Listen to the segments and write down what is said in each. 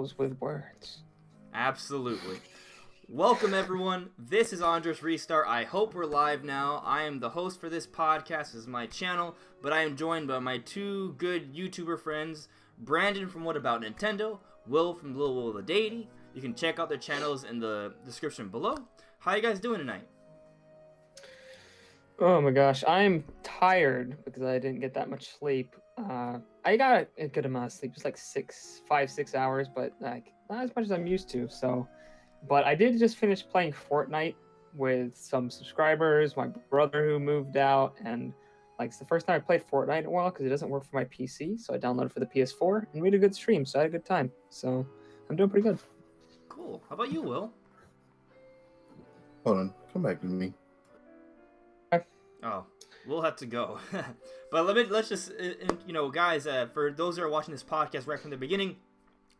those with words. Absolutely. Welcome, everyone. This is Andres Restart. I hope we're live now. I am the host for this podcast. This is my channel, but I am joined by my two good YouTuber friends, Brandon from What About Nintendo, Will from Lil Will the Deity. You can check out their channels in the description below. How you guys doing tonight? Oh my gosh, I'm tired because I didn't get that much sleep. I got a good amount of sleep, just like 5-6 hours, but like not as much as I'm used to. But I did just finish playing Fortnite with some subscribers, my brother who moved out, and like it's the first time I played Fortnite in a while because it doesn't work for my PC, so I downloaded for the PS4 and made a good stream, so I had a good time. So I'm doing pretty good. Cool. How about you, Will? Hold on, come back to me. Oh, we'll have to go. But let's just, guys, for those that are watching this podcast right from the beginning,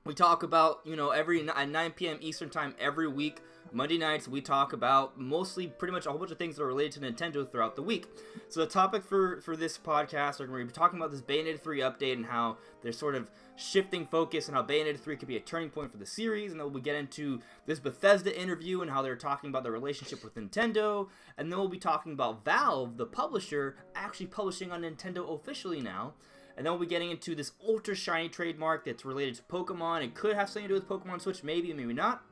we talk about, at 9 p.m. Eastern Time every week, Monday nights, we talk about mostly pretty much a whole bunch of things that are related to Nintendo throughout the week. So the topic for this podcast, we're going to be talking about this Bayonetta 3 update and how they're sort of shifting focus and how Bayonetta 3 could be a turning point for the series. And then we'll get into this Bethesda interview and how they're talking about their relationship with Nintendo. And then we'll be talking about Valve, the publisher, actually publishing on Nintendo officially now. And then we'll be getting into this ultra shiny trademark that's related to Pokemon. It could have something to do with Pokemon Switch, maybe, maybe not.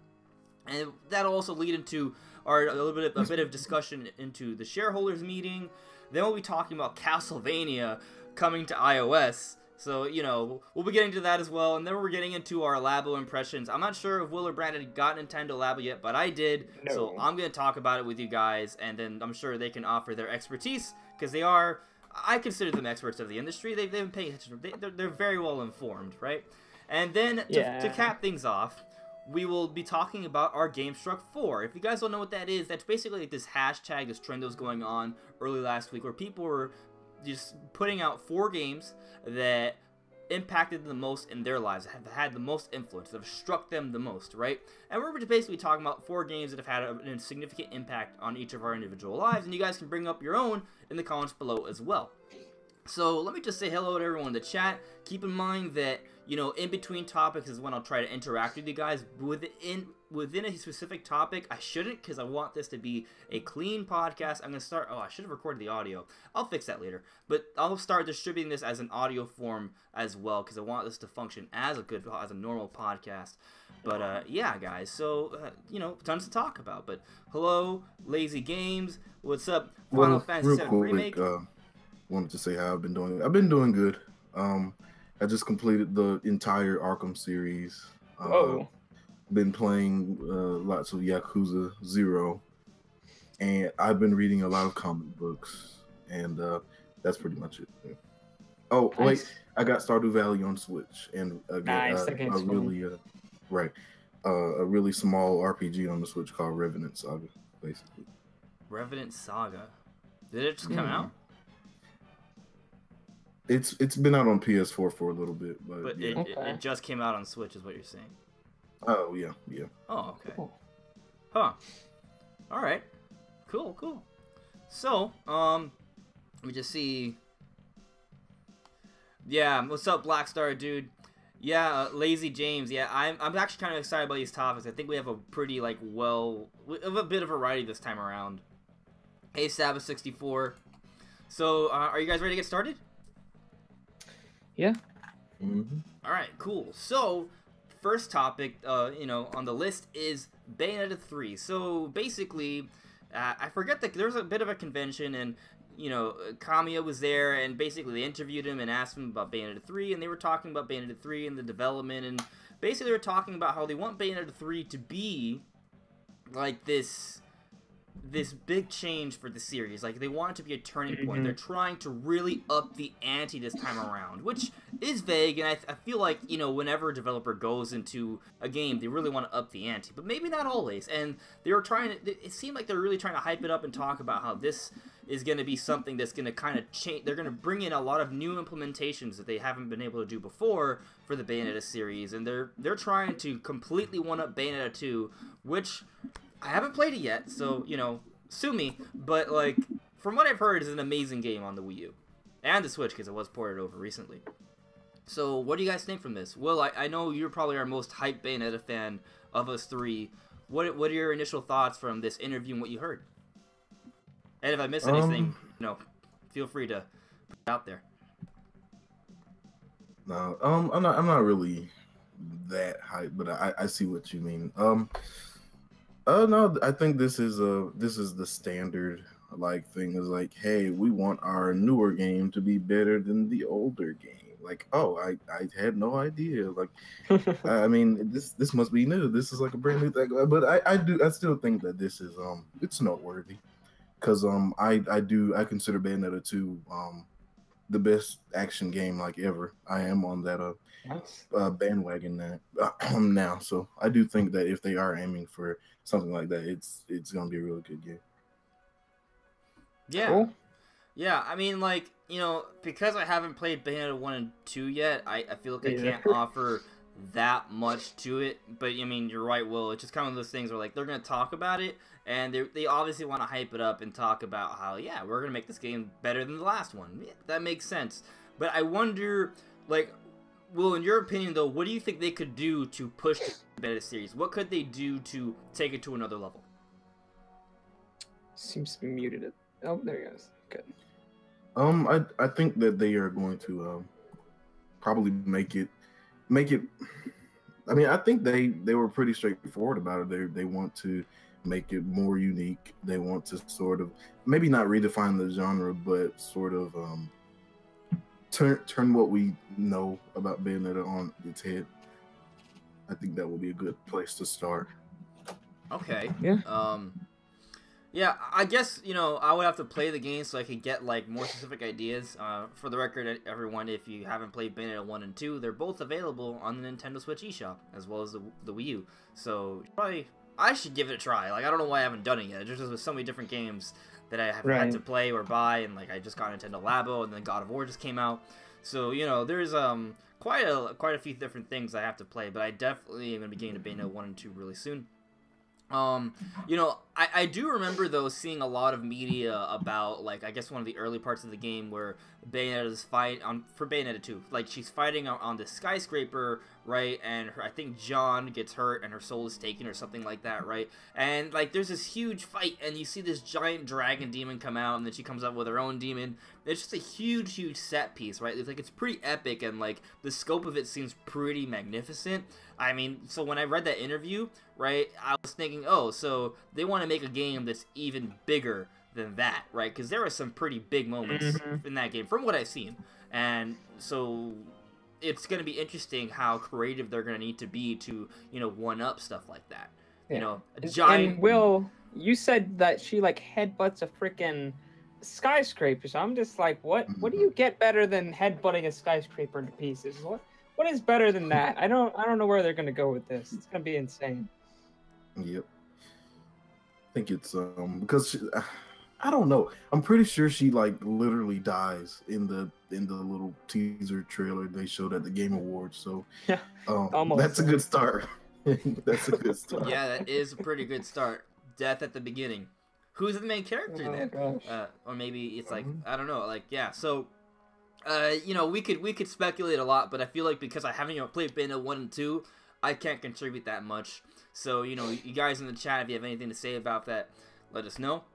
And that'll also lead into a bit of discussion into the shareholders meeting. Then we'll be talking about Castlevania coming to iOS. So, we'll be getting to that as well. And then we're getting into our Labo impressions. I'm not sure if Will or Brandon got Nintendo Labo yet, but I did. No. So I'm going to talk about it with you guys. And then I'm sure they can offer their expertise because they are... I consider them experts of the industry. They've been paying attention. They're very well informed, right? And then to cap things off, we will be talking about our GameStruck 4. If you guys don't know what that is, that's basically like this hashtag, this trend that was going on early last week where people were just putting out 4 games that impacted the most in their lives, have had the most influence, that have struck them the most, right? And we're just basically talking about 4 games that have had a significant impact on each of our individual lives, and you guys can bring up your own in the comments below as well. So let me just say hello to everyone in the chat. Keep in mind that, in between topics is when I'll try to interact with you guys. Within a specific topic, I shouldn't because I want this to be a clean podcast. I'm going to start... Oh, I should have recorded the audio. I'll fix that later. But I'll start distributing this as an audio form as well because I want this to function as a normal podcast. But, yeah, guys. So, tons to talk about. But hello, Lazy Games. What's up? Final Fantasy VII Remake. Wanted to say how I've been doing. I've been doing good. I just completed the entire Arkham series. Been playing lots of Yakuza 0, and I've been reading a lot of comic books, and that's pretty much it. Yeah. Oh, nice. Wait, I got Stardew Valley on Switch, and a really small RPG on the Switch called Revenant Saga, basically. Revenant Saga. Did it just come out? It's been out on PS4 for a little bit, but yeah. it just came out on Switch, is what you're saying. Oh yeah. Oh, okay. Cool. Huh. All right. Cool. So, let me just see. Yeah, what's up, Blackstar, dude? Yeah, Lazy James. Yeah, I'm actually kind of excited about these topics. I think we have a pretty we have a bit of variety this time around. Hey, Sabbath64. So, are you guys ready to get started? Yeah. All right, cool. So, first topic, on the list is Bayonetta 3. So, basically, I forget that there was a bit of a convention, and, Kamiya was there, and basically they interviewed him and asked him about Bayonetta 3, and they were talking about Bayonetta 3 and the development, and basically they were talking about how they want Bayonetta 3 to be, like, this big change for the series. Like, they want it to be a turning point. They're trying to really up the ante this time around, which is vague, and I feel like, whenever a developer goes into a game, they really want to up the ante, but maybe not always. And they were it seemed like they're really trying to hype it up and talk about how this is going to be something that's going to kind of change. They're going to bring in a lot of new implementations that they haven't been able to do before for the Bayonetta series, and they're trying to completely one-up Bayonetta 2, which... I haven't played it yet, so, sue me, but, from what I've heard, it's an amazing game on the Wii U. And the Switch, because it was ported over recently. So what do you guys think from this? Will, I know you're probably our most hyped Bayonetta fan of us three. What are your initial thoughts from this interview and what you heard? And if I miss anything, feel free to put it out there. No, I'm not really that hyped, but I see what you mean. No, I think this is the standard like thing is like, hey, we want our newer game to be better than the older game. Like, oh, I had no idea. Like, I mean, this must be new. This is like a brand new thing. But I still think that this is it's noteworthy because I consider Bayonetta 2 the best action game like ever. I am on that bandwagon now. So I do think that if they are aiming for something like that, it's gonna be a really good game. Yeah. Cool. Yeah, I mean, like, because I haven't played Bayonetta 1 and 2 yet, I feel like I can't offer that much to it. But, I mean, you're right, Will. It's just kind of one of those things where, like, they're going to talk about it, and they obviously want to hype it up and talk about how, yeah, we're going to make this game better than the last one. Yeah, that makes sense. But I wonder, like, Will, in your opinion, though, what do you think they could do to push the Bayonetta series? What could they do to take it to another level? Seems to be muted. Oh, there he goes. Good. I think that they are going to probably make it. I mean, I think they were pretty straightforward about it. They want to make it more unique. They want to sort of maybe not redefine the genre, but sort of turn what we know about Bayonetta on its head. I think that will be a good place to start. Okay. Yeah. Yeah, I guess, I would have to play the game so I could get, like, more specific ideas. For the record, everyone, if you haven't played Bayonetta 1 and 2, they're both available on the Nintendo Switch eShop, as well as the Wii U. So, probably, I should give it a try. Like, I don't know why I haven't done it yet. There's just so many different games that I have had to play or buy, and, like, I just got Nintendo Labo, and then God of War just came out. So, there's, quite a few different things I have to play, but I definitely am going to be getting to Bayonetta 1 and 2 really soon. I do remember, though, seeing a lot of media about, like, I guess one of the early parts of the game where Bayonetta's for Bayonetta 2. Like, she's fighting on this skyscraper, right, and I think John gets hurt and her soul is taken or something like that, right, and, like, there's this huge fight, and you see this giant dragon demon come out, and then she comes up with her own demon. It's just a huge set piece, right? It's, like, it's pretty epic, and, like, the scope of it seems pretty magnificent. I mean, so when I read that interview, right, I was thinking, oh, so they want to make a game that's even bigger than that, right? Because there are some pretty big moments in that game, from what I've seen. And so it's going to be interesting how creative they're going to need to be to, one-up stuff like that. Yeah. A giant... And Will, you said that she, like, headbutts a freaking skyscraper, so I'm just like, what do you get better than headbutting a skyscraper into pieces? What is better than that? I don't know where they're gonna go with this. It's gonna be insane. Yep. I think it's because I don't know. I'm pretty sure she like literally dies in the little teaser trailer they showed at the Game Awards. So yeah, almost. That's a good start. That's a good start. Yeah, that is a pretty good start. Death at the beginning. Who's the main character then? Gosh. Or maybe it's like I don't know. Like yeah, so. We could speculate a lot, but I feel like because I haven't played Bayonetta 1 and 2, I can't contribute that much. So, you guys in the chat, if you have anything to say about that, let us know.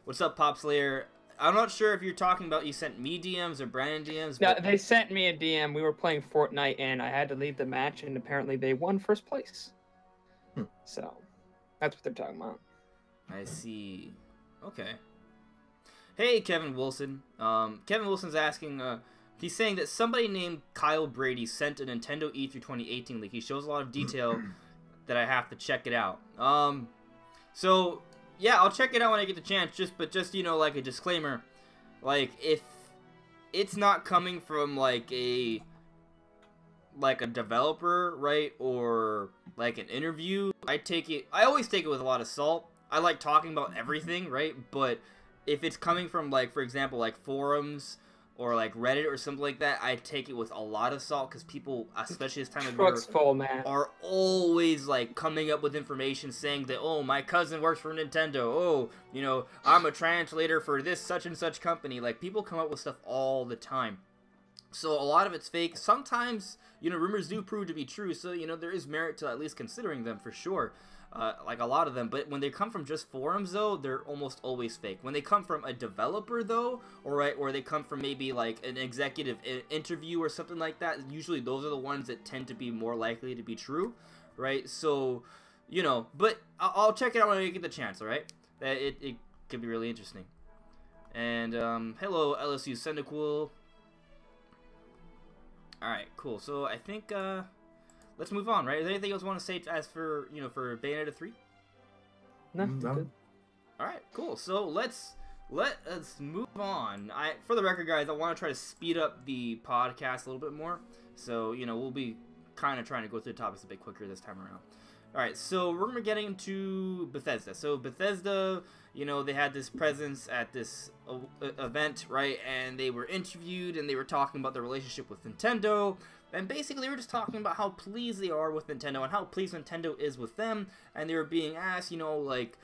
What's up, Pop Slayer? I'm not sure if you're talking about you sent me DMs or Brandon DMs. No, they sent me a DM. We were playing Fortnite, and I had to leave the match, and apparently they won first place. So, that's what they're talking about. I see. Okay. Hey, Kevin Wilson. Kevin Wilson's asking, he's saying that somebody named Kyle Brady sent a Nintendo E3 2018 leak. He shows a lot of detail that I have to check it out. So, yeah, I'll check it out when I get the chance, but just, like a disclaimer, like, if it's not coming from, like a developer, right, or, like, an interview, I always take it with a lot of salt. I like talking about everything, right, but if it's coming from, like, for example, like, forums or, like, Reddit or something like that, I take it with a lot of salt because people, especially this time of year, full, man. Are always, like, coming up with information saying that, oh, my cousin works for Nintendo. Oh, I'm a translator for this such and such company. Like, people come up with stuff all the time. So a lot of it's fake. Sometimes, you know, rumors do prove to be true. So, you know, there is merit to at least considering them for sure. Like a lot of them. But when they come from just forums, though, they're almost always fake. When they come from a developer, though, or they come from maybe like an executive interview or something like that, usually those are the ones that tend to be more likely to be true, right? So, you know, but I'll check it out when I get the chance, all right? It could be really interesting. And hello, LSU Sendicool. Alright, cool. So I think let's move on, right? Is there anything else you want to say as for, you know, for Bayonetta 3? No, good. Alright, cool. So let's move on. For the record, guys, I want to try to speed up the podcast a little bit more. So, you know, we'll be kind of trying to go through the topics a bit quicker this time around. Alright, so we're going to be getting into Bethesda. So Bethesda, you know, they had this presence at this event, right? And they were interviewed and they were talking about their relationship with Nintendo. And basically they were just talking about how pleased they are with Nintendo and how pleased Nintendo is with them. And they were being asked, you know, like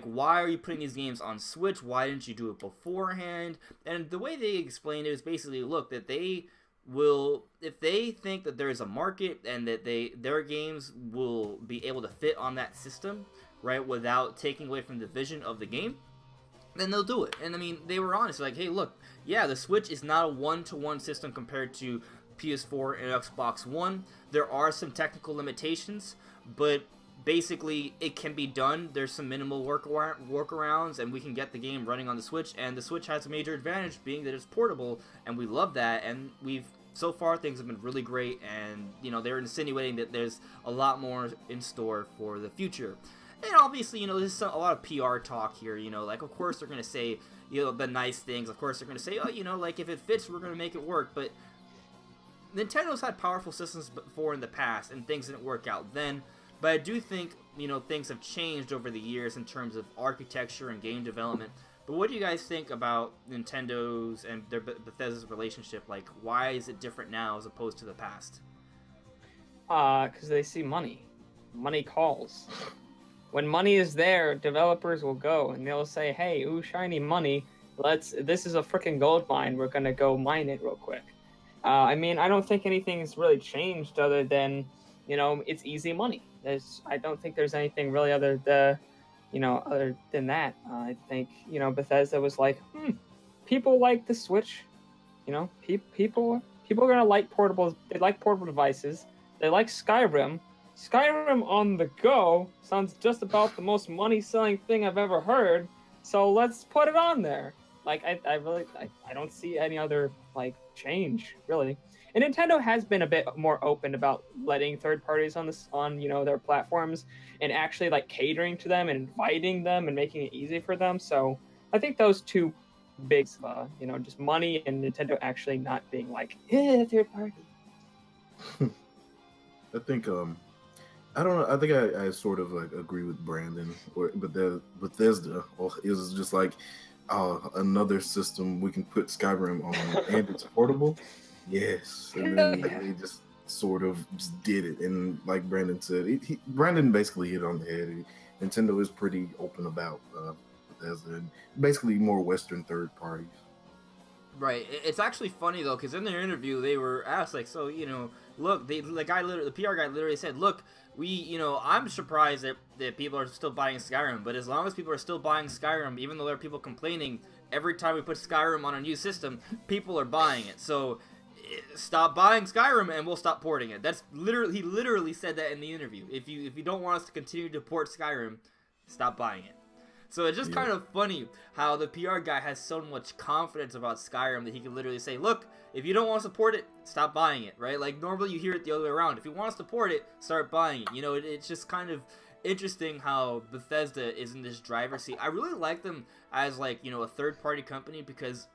why are you putting these games on Switch? Why didn't you do it beforehand? And the way they explained it is basically, look, that they will, if they think that there is a market and that their games will be able to fit on that system, right, without taking away from the vision of the game, then they'll do it. And I mean, they were honest, like, hey, look, yeah, the Switch is not a one-to-one system compared to PS4 and Xbox One. There are some technical limitations, but basically it can be done. There's some minimal workarounds, and we can get the game running on the Switch. And the Switch has a major advantage being that it's portable, and we love that. And so far things have been really great, and you know, they're insinuating that there's a lot more in store for the future. And obviously, you know, there's a lot of PR talk here, you know, like, of course they're going to say, you know, the nice things. Of course they're going to say, oh, you know, like, if it fits, we're going to make it work. But Nintendo's had powerful systems before in the past, and things didn't work out then. But I do think, you know, things have changed over the years in terms of architecture and game development. But what do you guys think about Nintendo's and their Bethesda's relationship? Like, why is it different now as opposed to the past? Because they see money. Money calls. When money is there, developers will go and they'll say, hey, ooh, shiny money. This is a freaking gold mine. We're going to go mine it real quick. I mean, I don't think anything's really changed other than, you know, it's easy money. I don't think there's anything really other than that. I think, you know, Bethesda was like, people like the Switch. You know, people are gonna like portables. They like portable devices. They like Skyrim. Skyrim on the go sounds just about the most money-selling thing I've ever heard. So let's put it on there. Like, I don't see any other like change really. And Nintendo has been a bit more open about letting third parties on you know, their platforms and actually like catering to them and inviting them and making it easy for them. So I think those two big, you know, just money and Nintendo actually not being like, third party. I think I don't know. I think I sort of like agree with Brandon, but Bethesda is just like another system we can put Skyrim on, and it's portable. Yes, and then they just sort of just did it, and like Brandon said, Brandon basically hit on the head. Nintendo is pretty open about Bethesda, and basically more Western third parties. Right. It's actually funny though, because in their interview they were asked, like, so, you know, look, the PR guy literally said, look, you know, I'm surprised that people are still buying Skyrim, but as long as people are still buying Skyrim, even though there are people complaining every time we put Skyrim on a new system, people are buying it. So stop buying Skyrim and we'll stop porting it. That's literally, he literally said that in the interview. If you don't want us to continue to port Skyrim, stop buying it. So it's just kind of funny how the PR guy has so much confidence about Skyrim that he can literally say, look, if you don't want to support it, stop buying it, right? Like, normally you hear it the other way around. If you want to support it, start buying it. You know, it's just kind of interesting how Bethesda is in this driver's seat. I really like them as, like, you know, a third-party company, because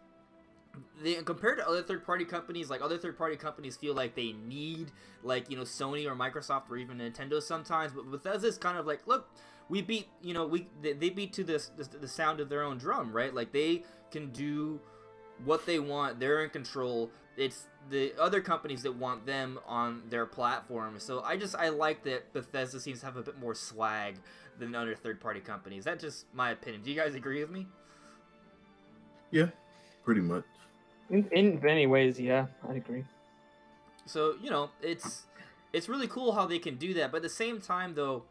compared to other third-party companies, like, other third-party companies feel like they need, like, you know, Sony or Microsoft or even Nintendo sometimes, but Bethesda's kind of like, look, we beat, you know, they beat to the sound of their own drum, right? Like, they can do what they want. They're in control. It's the other companies that want them on their platform. So I like that Bethesda seems to have a bit more swag than other third-party companies. That's just my opinion. Do you guys agree with me? Yeah, pretty much. In many ways, yeah, I'd agree. So it's really cool how they can do that, but at the same time though,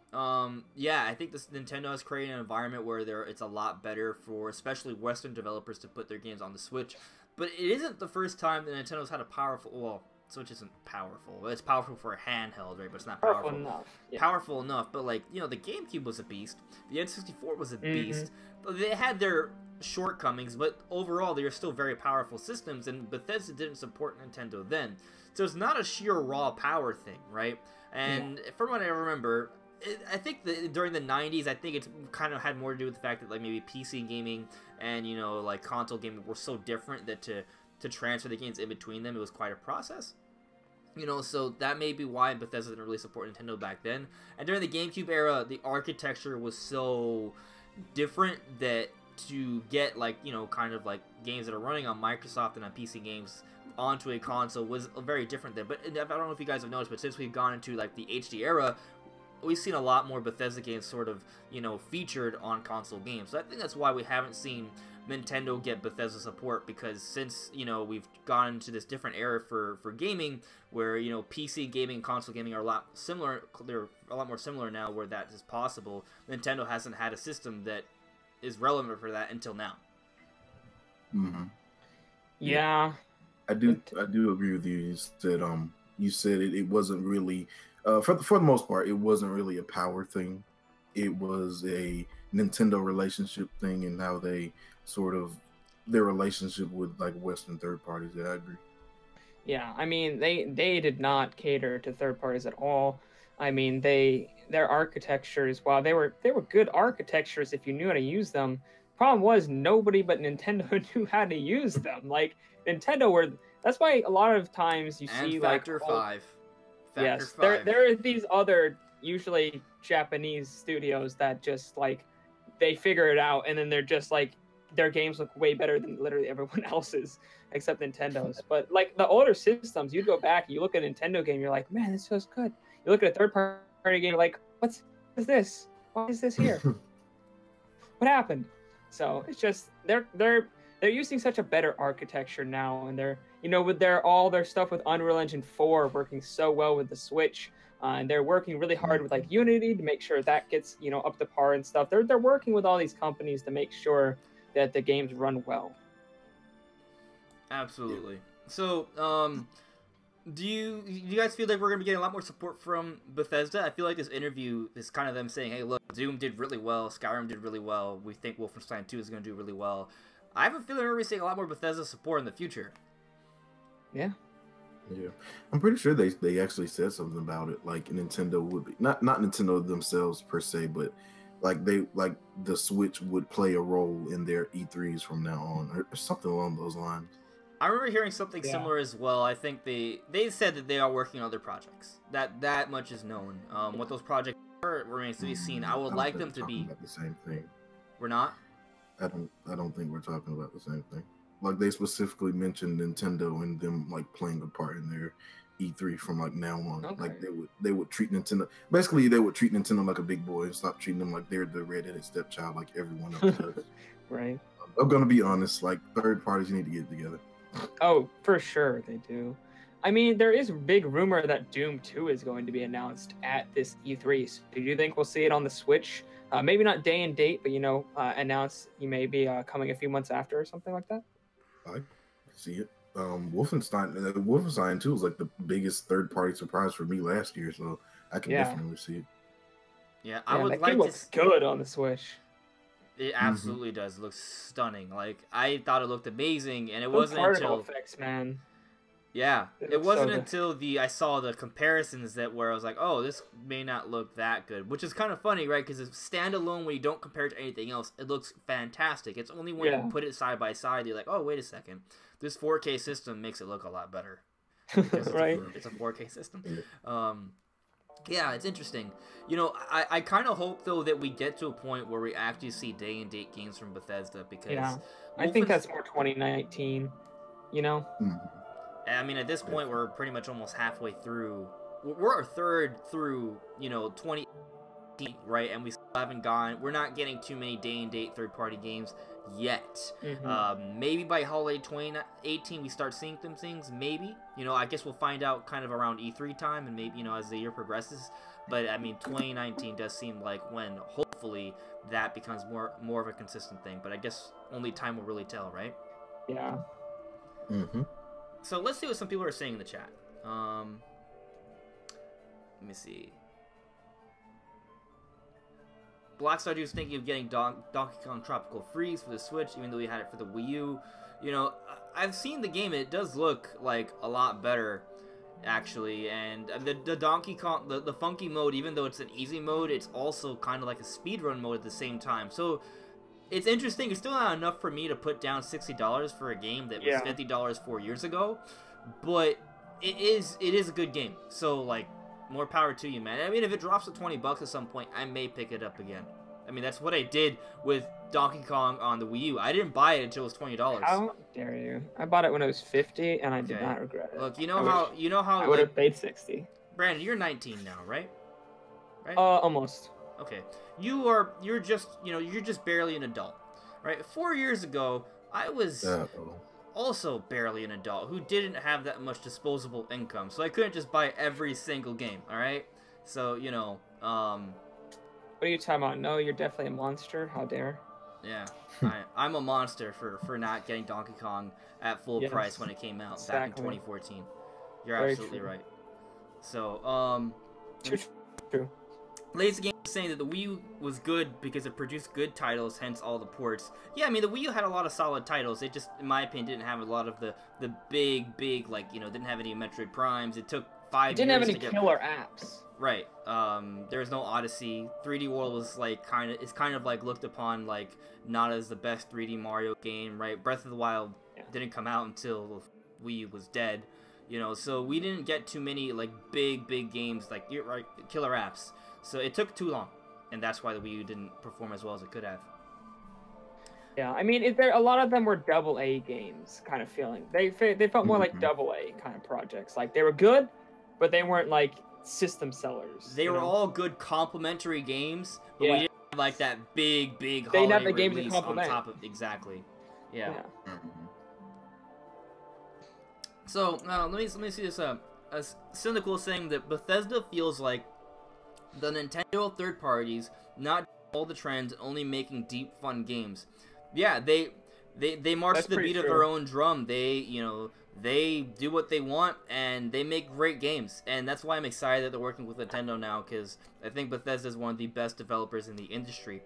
yeah, I think Nintendo has created an environment where it's a lot better for especially Western developers to put their games on the Switch. But it isn't the first time that Nintendo's had a powerful, well, Switch isn't powerful. It's powerful for a handheld, right? But it's not powerful enough. Yeah. Powerful enough, but like, the GameCube was a beast. The N64 was a beast. They had their shortcomings, but overall they are still very powerful systems, and Bethesda didn't support Nintendo then. So it's not a sheer raw power thing, right? And from what I remember, I think during the 90s, I think it's kind of had more to do with the fact that like maybe PC gaming and like console gaming were so different that to transfer the games in between them, it was quite a process. So that may be why Bethesda didn't really support Nintendo back then. And during the GameCube era, the architecture was so different that to get like kind of like games that are running on Microsoft and on PC games onto a console was very different then. But I don't know if you guys have noticed, but since we've gone into like the HD era, we've seen a lot more Bethesda games sort of featured on console games. So I think that's why we haven't seen Nintendo get Bethesda support, because since we've gone into this different era for gaming where PC gaming and console gaming are a lot similar, they're a lot more similar now where that is possible. Nintendo hasn't had a system that is relevant for that until now. Yeah. I do agree with you. You said it wasn't really for the most part, it wasn't really a power thing. It was a Nintendo relationship thing, and how they sort of their relationship with like Western third parties. Yeah, I agree. Yeah, I mean they did not cater to third parties at all. I mean their architectures, while they were good architectures if you knew how to use them, problem was nobody but Nintendo knew how to use them. Like Nintendo that's why a lot of times you see Factor like 5. Yes, there are these other usually Japanese studios that just like they figure it out, and then they're just like their games look way better than literally everyone else's except Nintendo's. But like the older systems, you'd go back, you look at a Nintendo game, you're like, man, this feels good. You look at a third party game, you're like, what is this? Why is this here? What happened? So it's just they're using such a better architecture now, and they're with all their stuff with Unreal Engine 4 working so well with the Switch, and they're working really hard with like Unity to make sure that gets up to par and stuff. They're working with all these companies to make sure that the games run well. Absolutely. So, do you guys feel like we're gonna be getting a lot more support from Bethesda? I feel like this interview is kind of them saying, "Hey, look, Doom did really well, Skyrim did really well. We think Wolfenstein 2 is gonna do really well." I have a feeling we're gonna be seeing a lot more Bethesda support in the future. Yeah. Yeah, I'm pretty sure they actually said something about it. Like Nintendo would be not Nintendo themselves per se, but like the Switch would play a role in their E3s from now on, or something along those lines. I remember hearing something similar as well. I think they said that they are working on other projects. That much is known. What those projects are remains to be seen. I would like them to be about the same thing. We're not. I don't think we're talking about the same thing. Like they specifically mentioned Nintendo and them like playing a part in their E3 from like now on. Okay. Like they would treat Nintendo basically they would treat Nintendo like a big boy and stop treating them like they're the redheaded stepchild like everyone else does. Right. I'm gonna be honest, like third parties need to get together. Oh, for sure they do. I mean, there is a big rumor that Doom 2 is going to be announced at this E3. So do you think we'll see it on the Switch? Maybe not day and date, but announced you may be coming a few months after or something like that. I see it. Wolfenstein 2 was like the biggest third-party surprise for me last year, so I can definitely see it. Yeah, I would that like game looks good on the Switch. It absolutely does. It looks stunning. Like I thought it looked amazing, and it wasn't until effects, man. Yeah, it wasn't until I saw the comparisons where I was like, oh, this may not look that good, which is kind of funny, right? Because it's standalone when you don't compare it to anything else, it looks fantastic. It's only when you put it side by side, you're like, oh, wait a second, this 4K system makes it look a lot better. Right? It's a 4K system. Yeah, it's interesting. I kind of hope though that we get to a point where we actually see day and date games from Bethesda, because I think that's more 2019. I mean, at this point, we're pretty much almost halfway through. We're a third through, 20. 2019, right? And we still haven't we're not getting too many day-and-date third-party games yet. Maybe by holiday 2018 we start seeing some things, maybe. You know, I guess we'll find out kind of around E3 time, and maybe, you know, as the year progresses. But, I mean, 2019 does seem like when, hopefully, that becomes more of a consistent thing. But I guess only time will really tell, right? Yeah. So let's see what some people are saying in the chat. Let me see. Black Stardew was thinking of getting Donkey Kong Tropical Freeze for the Switch, even though he had it for the Wii U. You know, I've seen the game. It does look like a lot better, actually. And the Donkey Kong, the funky mode, even though it's an easy mode, it's also kind of like a speedrun mode at the same time. So it's interesting. It's still not enough for me to put down $60 for a game that was $50 4 years ago, but it is a good game. So, like, more power to you, man. I mean, if it drops to $20 at some point, I may pick it up again. I mean, that's what I did with Donkey Kong on the Wii U. I didn't buy it until it was $20. How dare you? I bought it when it was $50, and I did not regret it. Look, you know how I would have paid $60. Brandon, you're 19 now, right? Right? Almost. Okay. You're just barely an adult, right? 4 years ago, I was also barely an adult who didn't have that much disposable income, so I couldn't just buy every single game. All right, so you know, What are you talking about? No, you're definitely a monster. How dare? Yeah, I'm a monster for not getting Donkey Kong at full price when it came out back in 2014. You're absolutely right. So, True. Lazy Game is saying that the Wii U was good because it produced good titles, hence all the ports. Yeah, I mean, the Wii U had a lot of solid titles. It just, in my opinion, didn't have a lot of the big, like, you know, didn't have any Metroid Primes. It took 5 years to get... It didn't have any killer apps. Right. There was no Odyssey. 3D World was, like, kind of, like, looked upon, like, not as the best 3D Mario game, right? Breath of the Wild didn't come out until Wii U was dead, you know, so we didn't get too many, like, big games, like, you're right, killer apps. So it took too long, and that's why the Wii U didn't perform as well as it could have. Yeah, I mean, a lot of them were AA games, kind of feeling. They felt more like AA kind of projects. Like, they were good, but they weren't, like, system sellers. They were all good complementary games, but we didn't have, like, that big they holiday have the games release to complement. on top of... Exactly. Yeah. So, let me see this. A cynical saying that Bethesda feels like the Nintendo third parties, not all the trends, only making deep, fun games. Yeah, they march to the beat of their own drum. They do what they want, and they make great games. And that's why I'm excited that they're working with Nintendo now, because I think Bethesda is one of the best developers in the industry.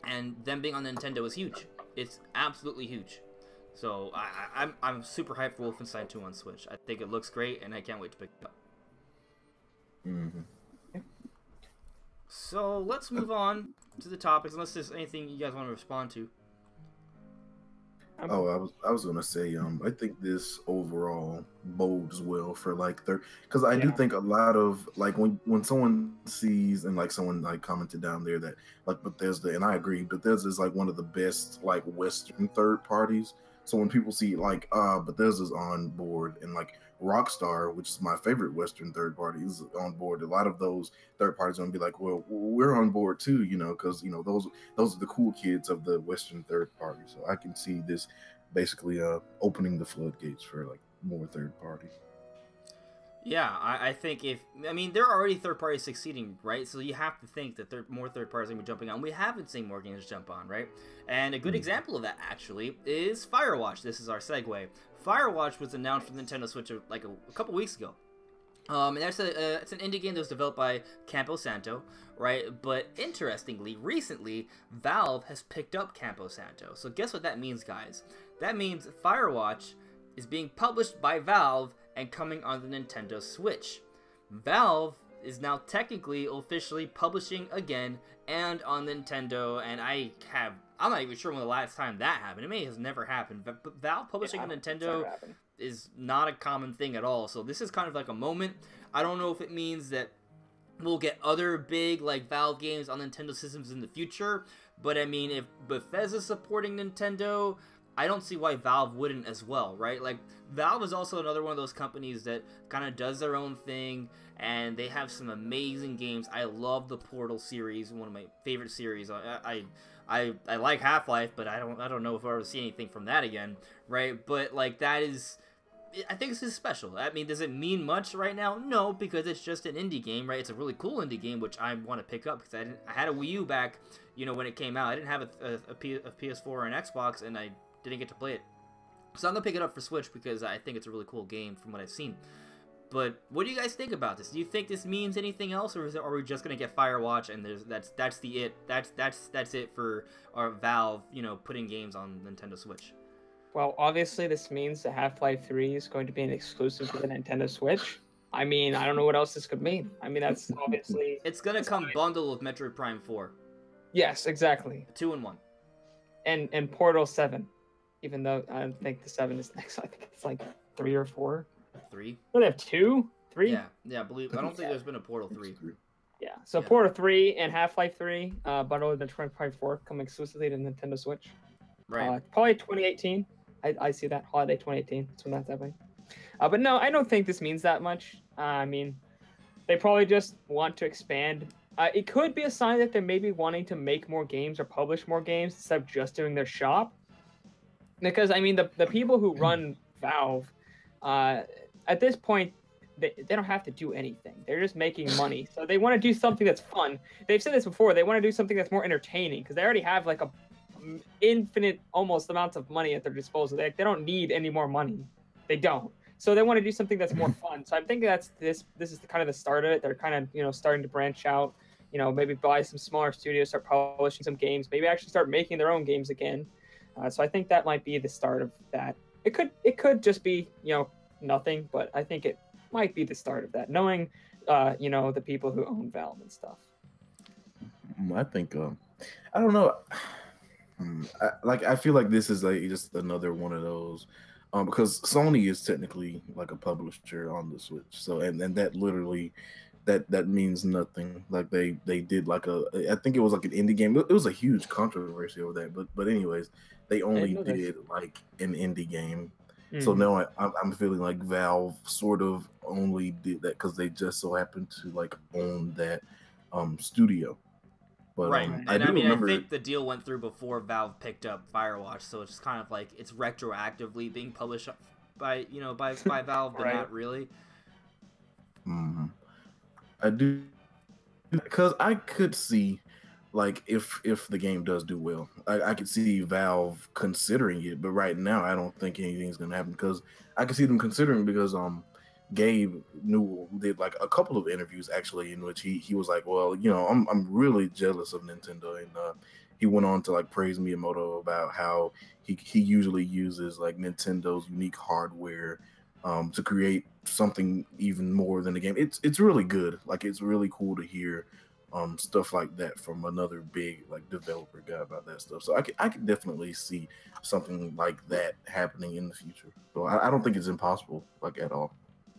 And them being on Nintendo is huge. It's absolutely huge. So I'm super hyped for Wolfenstein 2 on Switch. I think it looks great, and I can't wait to pick it up. So let's move on to the topics, unless there's anything you guys want to respond to. Oh, I was gonna say, I think this overall bodes well for like because I do think a lot of like when someone sees, and like someone like commented down there that like Bethesda, and I agree, Bethesda is like one of the best like Western third parties. So when people see like Bethesda's on board, and like Rockstar, which is my favorite Western third party, is on board, a lot of those third parties are gonna be like, well, we're on board too, you know, because you know those are the cool kids of the Western third party. So I can see this basically opening the floodgates for like more third parties. Yeah, I think there are already third parties succeeding, right? So you have to think that more third parties are going to be jumping on. We haven't seen more games jump on, right? And a good example of that, actually, is Firewatch. This is our segue. Firewatch was announced for the Nintendo Switch like a couple weeks ago. And it's an indie game that was developed by Campo Santo, right? But interestingly, recently, Valve has picked up Campo Santo. So guess what that means, guys? That means Firewatch is being published by Valve and coming on the Nintendo Switch. Valve is now technically officially publishing again and on Nintendo, and I'm not even sure when the last time that happened. It may have never happened, but Valve publishing on Nintendo is not a common thing at all. So this is kind of like a moment. I don't know if it means that we'll get other big like Valve games on Nintendo systems in the future, but I mean, if Bethesda's supporting Nintendo, I don't see why Valve wouldn't as well, right? Like, Valve is also another one of those companies that kind of does their own thing, and they have some amazing games. I love the Portal series, one of my favorite series. I like Half-Life, but I don't know if I'll ever see anything from that again, right? But like that is, I think this is special. I mean, does it mean much right now? No, because it's just an indie game, right? It's a really cool indie game, which I want to pick up because I had a Wii U back, you know, when it came out. I didn't have a PS4 or an Xbox, and I didn't get to play it. So I'm gonna pick it up for Switch because I think it's a really cool game from what I've seen. But what do you guys think about this? Do you think this means anything else, or are we just gonna get Firewatch and that's it for our Valve, you know, putting games on Nintendo Switch? Well, obviously this means that Half-Life 3 is going to be an exclusive to the Nintendo Switch. I mean, I don't know what else this could mean. I mean, that's obviously... It's gonna come bundled with Metroid Prime 4. Yes, exactly. 2-in-1. And Portal 7. Even though I don't think the 7 is next. I think it's like 3 or 4. 3? Oh, they have 2? 3? Yeah, I don't think there's been a Portal 3. Yeah, so Portal 3 and Half-Life 3 bundled with Metroid Prime 4 come exclusively to Nintendo Switch. Right. Probably 2018. I see that. Holiday 2018. That's when that's happening. But no, I don't think this means that much. I mean, they probably just want to expand. It could be a sign that they're maybe wanting to make more games or publish more games instead of just doing their shop. Because, I mean, the people who run Valve, at this point, they don't have to do anything. They're just making money. So they want to do something that's fun. They've said this before. They want to do something that's more entertaining because they already have like a infinite almost amounts of money at their disposal. They don't need any more money. They don't. So they want to do something that's more fun. So I'm thinking this is kind of the start of it. They're kind of, you know, starting to branch out, you know, maybe buy some smaller studios, start publishing some games, maybe actually start making their own games again. So I think that might be the start of that. It could just be, you know, nothing, but I think it might be the start of that, knowing you know, the people who own Valve and stuff. I think I don't know. I feel like this is like just another one of those, because Sony is technically like a publisher on the Switch. So and that literally that means nothing. Like they did like I think it was like an indie game. It was a huge controversy over that. But anyways, they only did like an indie game. Mm-hmm. So now I'm feeling like Valve sort of only did that because they just so happened to like own that studio. But, right, and I mean, I think the deal went through before Valve picked up Firewatch, so it's just kind of like it's retroactively being published by Valve, but not really. Mm-hmm. I do, because I could see, like, if the game does do well, I could see Valve considering it. But right now, I don't think anything's gonna happen because I can see them considering because Gabe Newell did like a couple of interviews actually in which he was like, well, you know, I'm really jealous of Nintendo, and he went on to like praise Miyamoto about how he usually uses like Nintendo's unique hardware to create something even more than the game. It's really good. Like it's really cool to hear stuff like that from another big like developer guy about that stuff. So I could definitely see something like that happening in the future. So I don't think it's impossible like at all.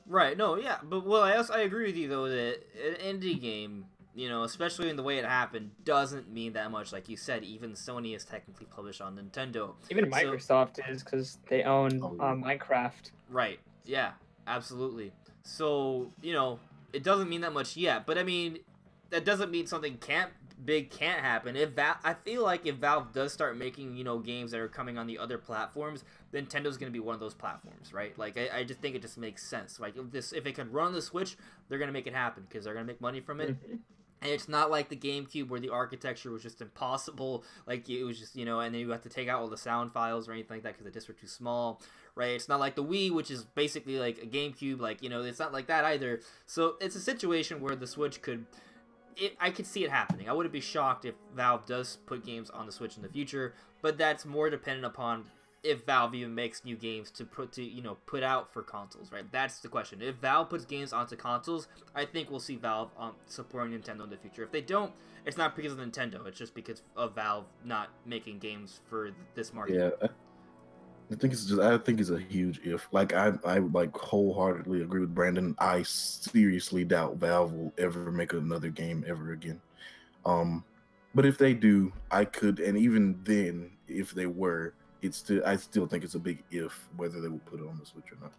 Right, no, yeah, but well, I agree with you though that an indie game, you know, especially in the way it happened, doesn't mean that much. Like you said, even Sony is technically published on Nintendo. Even Microsoft is because they own Minecraft. Right. Yeah. Absolutely. So you know, it doesn't mean that much yet. But I mean, that doesn't mean something can't happen. I feel like if Valve does start making, you know, games that are coming on the other platforms, Nintendo's going to be one of those platforms, right? Like I just think it just makes sense. Like if it can run on the Switch, they're going to make it happen because they're going to make money from it. Mm-hmm. And it's not like the GameCube where the architecture was just impossible. Like it was just, you know, and then you have to take out all the sound files or anything like that because the discs were too small, right? It's not like the Wii, which is basically like a GameCube. Like, you know, it's not like that either. So it's a situation where the Switch could... I could see it happening. I wouldn't be shocked if Valve does put games on the Switch in the future, but that's more dependent upon if Valve even makes new games to put out for consoles, right? That's the question. If Valve puts games onto consoles, I think we'll see Valve supporting Nintendo in the future. If they don't, it's not because of Nintendo. It's just because of Valve not making games for this market. Yeah, I think it's a huge if. Like I like wholeheartedly agree with Brandon. I seriously doubt Valve will ever make another game ever again. But if they do, I could, and even then, if they were, I still think it's a big if whether they will put it on the Switch or not.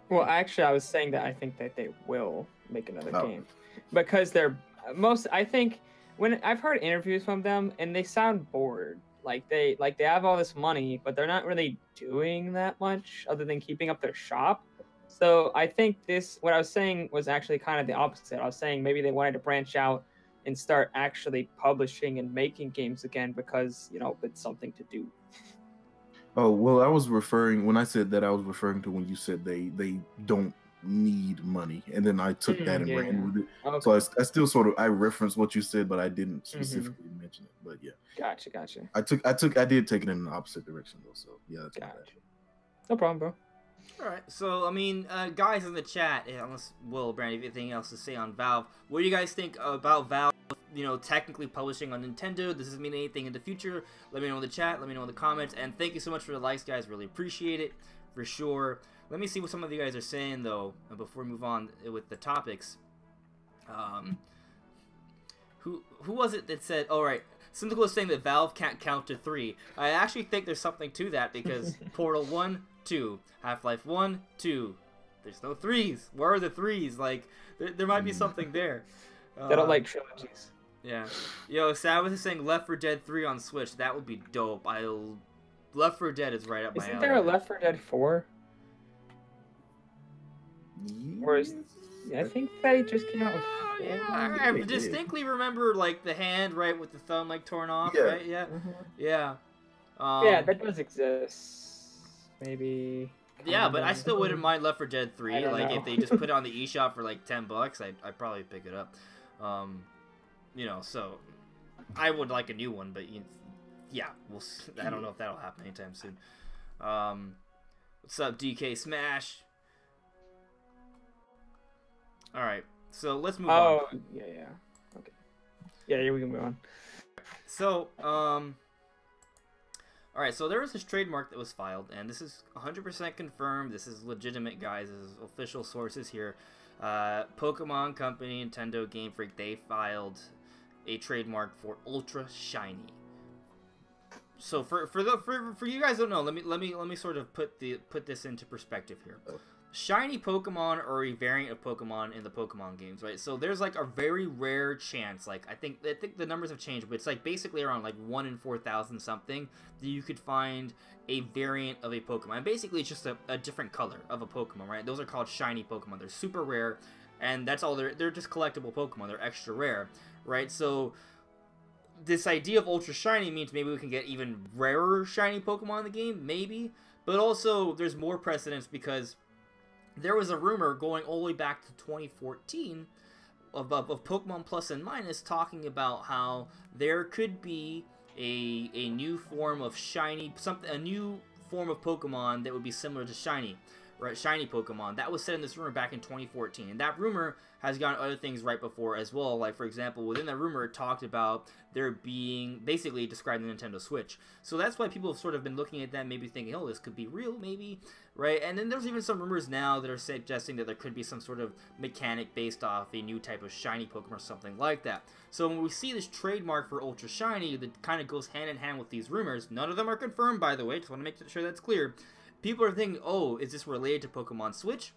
Well, actually, I was saying that I think that they will make another game because I think when I've heard interviews from them and they sound bored. Like they have all this money, but they're not really doing that much other than keeping up their shop. So I think what I was saying was actually kind of the opposite. I was saying maybe they wanted to branch out and start actually publishing and making games again because, it's something to do. Oh, well, when I said that, I was referring to when you said they don't need money, and then I took that and ran with it. Okay. So I still I referenced what you said, but I didn't specifically mention it. But yeah, gotcha. I did take it in the opposite direction though. So yeah, that's gotcha. No problem, bro. All right, so I mean, guys in the chat, unless Will, Brandon, anything else to say on Valve? What do you guys think about Valve? Technically publishing on Nintendo. Does this mean anything in the future? Let me know in the chat. Let me know in the comments. And thank you so much for the likes, guys. Really appreciate it, for sure. Let me see what some of you guys are saying, though, before we move on with the topics. Who was it that said, all right, Cynical was saying that Valve can't count to 3. I actually think there's something to that, because Portal 1, 2, Half-Life 1, 2. There's no 3s. Where are the 3s? Like, there might be something there. They don't like trilogies. Yeah. Yo, Sabbath is saying Left 4 Dead 3 on Switch. That would be dope. Left 4 Dead is right up my alley. Isn't there a Left 4 Dead 4? I think they just came out with. I distinctly remember the hand with the thumb torn off, right? Yeah, yeah. Yeah, that does exist. Maybe. Yeah, but I still wouldn't mind Left 4 Dead 3. If they just put it on the eShop for $10, I'd probably pick it up. So I would like a new one, but yeah, I don't know if that'll happen anytime soon. What's up, DK Smash? All right, so let's move on. Oh, yeah. Okay. Yeah, we can move on. So, all right, so there was this trademark that was filed, and this is 100% confirmed. This is legitimate, guys. This is official sources here. Pokemon Company, Nintendo, Game Freak, they filed a trademark for Ultra Shiny. So for you guys don't know, let me sort of put this into perspective here. Shiny Pokemon are a variant of Pokemon in the Pokemon games, right? So there's a very rare chance, I think the numbers have changed, but it's basically around 1 in 4,000 something that you could find a variant of a Pokemon. And basically it's just a different color of a Pokemon, right? Those are called shiny Pokemon. They're super rare, and that's all they're just collectible Pokemon. They're extra rare, right? So this idea of Ultra Shiny means maybe we can get even rarer shiny Pokemon in the game, maybe. But also there's more precedence because there was a rumor going all the way back to 2014 of Pokemon Plus and Minus talking about how there could be a new form of a new form of Pokemon that would be similar to Shiny, right? Shiny Pokemon. That was said in this rumor back in 2014, and that rumor has gotten other things right before as well. Like, for example, within that rumor, it talked about there being, basically described the Nintendo Switch. So that's why people have sort of been looking at that, maybe thinking, oh, this could be real, maybe, right? And then there's even some rumors now that are suggesting that there could be some sort of mechanic based off a new type of shiny Pokemon or something like that. So when we see this trademark for Ultra Shiny that kind of goes hand in hand with these rumors, none of them are confirmed, by the way, just want to make sure that's clear. People are thinking, oh, is this related to Pokemon Switch?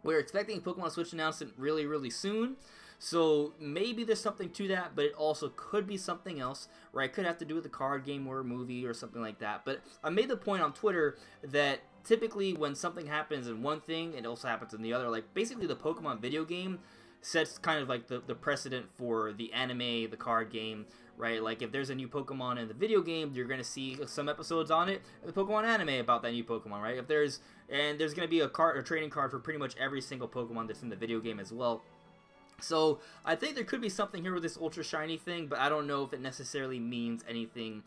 We're expecting a Pokemon Switch announcement really, really soon. So maybe there's something to that, but it also could be something else, right? It could have to do with a card game or a movie or something like that. But I made the point on Twitter that typically when something happens in one thing, it also happens in the other. Like, basically the Pokemon video game sets kind of like the precedent for the anime, the card game, right? Like, if there's a new Pokemon in the video game, you're going to see some episodes on it, the Pokemon anime about that new Pokemon, right? There's going to be a trading card for pretty much every single Pokemon that's in the video game as well. So I think there could be something here with this Ultra Shiny thing, but I don't know if it necessarily means anything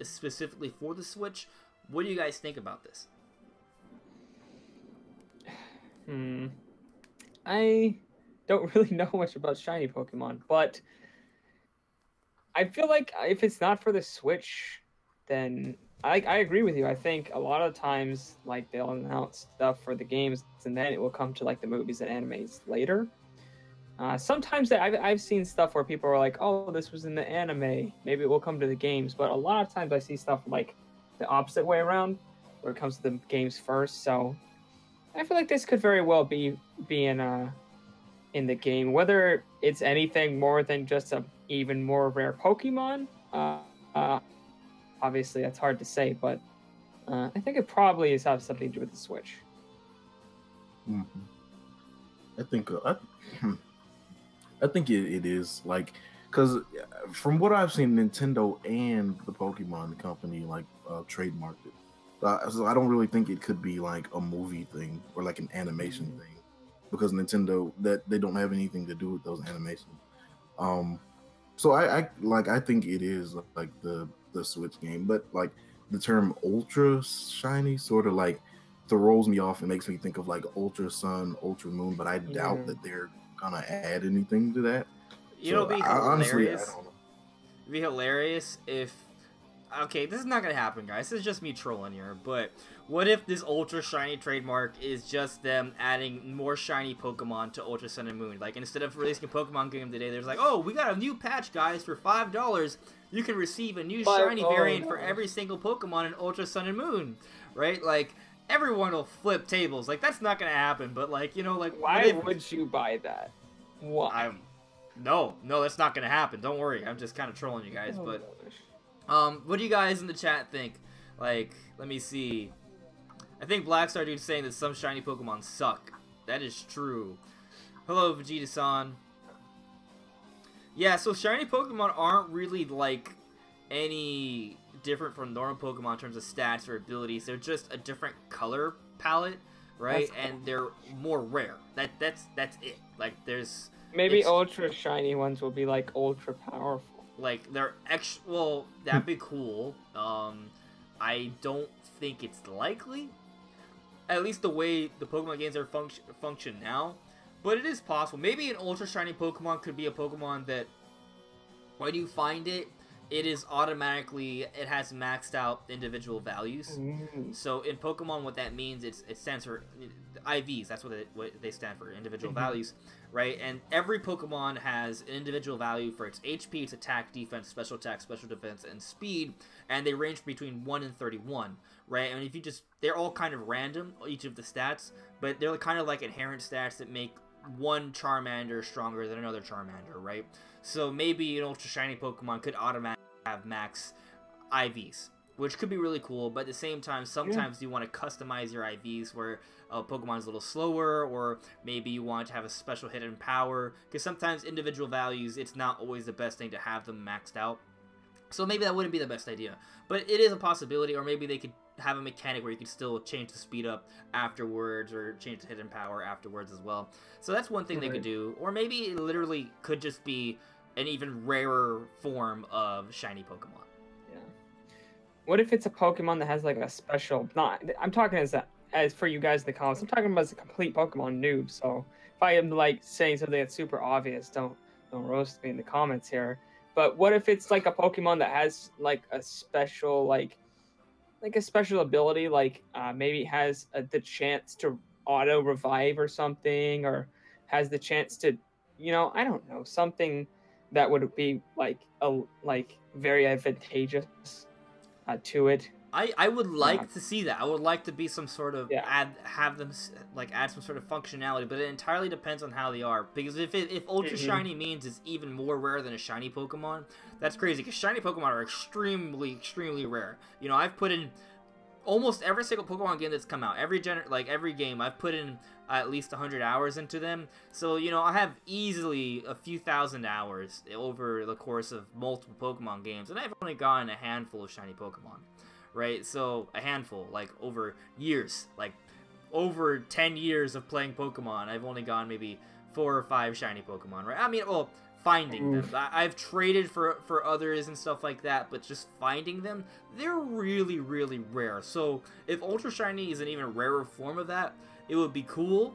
specifically for the Switch. What do you guys think about this? I don't really know much about shiny Pokemon, but I feel like if it's not for the Switch, then I agree with you. I think a lot of times, like, they'll announce stuff for the games, and then it will come to, like, the movies and animes later. Sometimes I've seen stuff where people are like, oh, this was in the anime. Maybe it will come to the games. But a lot of times I see stuff like the opposite way around, where it comes to the games first. So I feel like this could very well be in the game, whether it's anything more than just a even more rare Pokemon. Obviously, that's hard to say, but I think it probably has something to do with the Switch. Mm-hmm. I think it is like, because from what I've seen, Nintendo and the Pokemon company like trademarked it. So I don't really think it could be like a movie thing or like an animation thing, because Nintendo, that they don't have anything to do with those animations. So I think it is like the Switch game, but like the term Ultra Shiny sort of like throws me off and makes me think of like Ultra Sun, Ultra Moon, but I doubt that they're gonna add anything to that. You know, it'd be hilarious. Honestly, I don't know. It'd be hilarious if. Okay, this is not gonna happen, guys. This is just me trolling here. But what if this Ultra Shiny trademark is just them adding more shiny Pokemon to Ultra Sun and Moon? Like, instead of releasing a Pokemon game today, there's like, oh, we got a new patch, guys, for $5. You can receive a new shiny variant for every single Pokemon in Ultra Sun and Moon, right? Like, everyone will flip tables. Like, that's not gonna happen. But like, you know, like, why would you buy that? Why? No, that's not gonna happen. Don't worry. I'm just kind of trolling you guys. But what do you guys in the chat think? Like, let me see. I think Blackstar Dude's saying that some shiny Pokemon suck. That is true. Hello, Vegeta-san. Yeah, so shiny Pokemon aren't really like any different from normal Pokemon in terms of stats or abilities. They're just a different color palette, right? And they're more rare. That's it. Like, there's maybe ultra shiny ones will be like ultra powerful. Like, they're well, that'd be cool. I don't think it's likely. At least the way the Pokemon games are function now. But it is possible. Maybe an ultra shiny Pokemon could be a Pokemon that when you find it, it is automatically, it has maxed out individual values. So in Pokemon, what that means, it stands for IVs. That's what they stand for, individual values, right? And every Pokemon has an individual value for its HP, its attack, defense, special attack, special defense, and speed. And they range between 1 and 31, right? And if you just, they're all kind of random, each of the stats, but they're kind of like inherent stats that make one Charmander stronger than another Charmander, right? So maybe an ultra shiny Pokemon could automatically have max IVs, which could be really cool. But at the same time, sometimes you want to customize your IVs where a Pokemon is a little slower, or maybe you want to have a special hidden power, because sometimes individual values, it's not always the best thing to have them maxed out. So maybe that wouldn't be the best idea, but it is a possibility. Or maybe they could have a mechanic where you could still change the speed up afterwards, or change the hidden power afterwards as well. So that's one thing they could do. Or maybe it literally could just be an even rarer form of shiny Pokemon. Yeah. What if it's a Pokemon that has like a special? I'm talking as for you guys in the comments. I'm talking about as a complete Pokemon noob. So if I am like saying something that's super obvious, don't roast me in the comments here. But what if it's like a Pokemon that has like a special like a special ability, like maybe has the chance to auto revive or something, or has the chance to, I don't know, something that would be like very advantageous to it. I would like to see that. I would like to be some sort of add some sort of functionality, but it entirely depends on how they are. Because if ultra shiny means it's even more rare than a shiny Pokemon, that's crazy. Because shiny Pokemon are extremely rare. I've put in almost every single Pokemon game that's come out, every game, I've put in at least 100 hours into them. So I have easily a few thousand hours over the course of multiple Pokemon games, and I've only gotten a handful of shiny Pokemon. Right, so a handful, like over years, like over 10 years of playing Pokemon, I've only gotten maybe 4 or 5 shiny Pokemon, right? I mean, well, finding them. I've traded for others and stuff like that, but just finding them, they're really rare. So if Ultra Shiny is an even rarer form of that, it would be cool.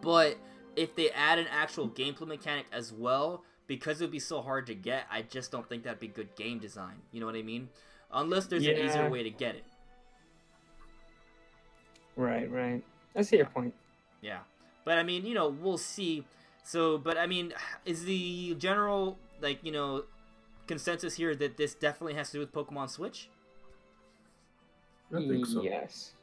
But if they add an actual gameplay mechanic as well, because it would be so hard to get, I just don't think that'd be good game design. You know what I mean? Unless there's an easier way to get it. Right. I see your point. Yeah. But, I mean, we'll see. So, but, I mean, is the general, consensus here that this definitely has to do with Pokemon Switch? I think so. Yes.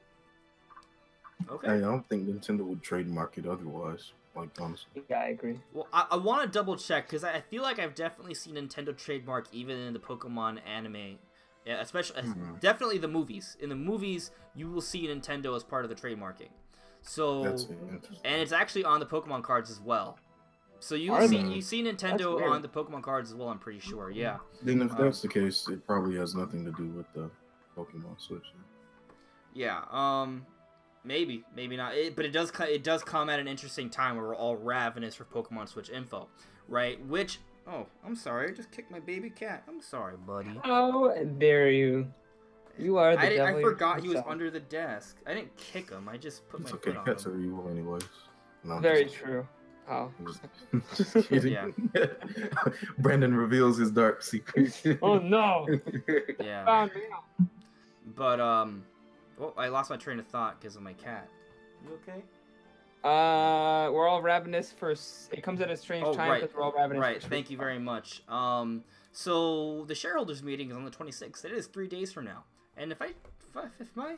Okay. I don't think Nintendo would trademark it otherwise. Like, honestly. Yeah, I agree. Well, I want to double check because I feel like I've definitely seen Nintendo trademark even in the Pokemon anime. Yeah, especially definitely the movies. In the movies, you will see Nintendo as part of the trademarking. So, and it's actually on the Pokemon cards as well. So you see Nintendo on the Pokemon cards as well. I'm pretty sure. Yeah. Then if that's the case, it probably has nothing to do with the Pokemon Switch. Yeah. Maybe not. But it does come at an interesting time where we're all ravenous for Pokemon Switch info, right? Which, oh, I'm sorry, I just kicked my baby cat. I'm sorry, buddy. How dare you? You are the devil. I forgot he was under the desk. I didn't kick him. I just put my foot on him. Cats are evil anyways. No, very true. Oh. Just kidding. Yeah. Brandon reveals his dark secret. Oh no. Yeah. But well, I lost my train of thought because of my cat. You okay? We're all ravenous for. It comes at a strange time because we're all ravenous. Right. Thank you very much. So the shareholders meeting is on the 26th. It is 3 days from now. And if my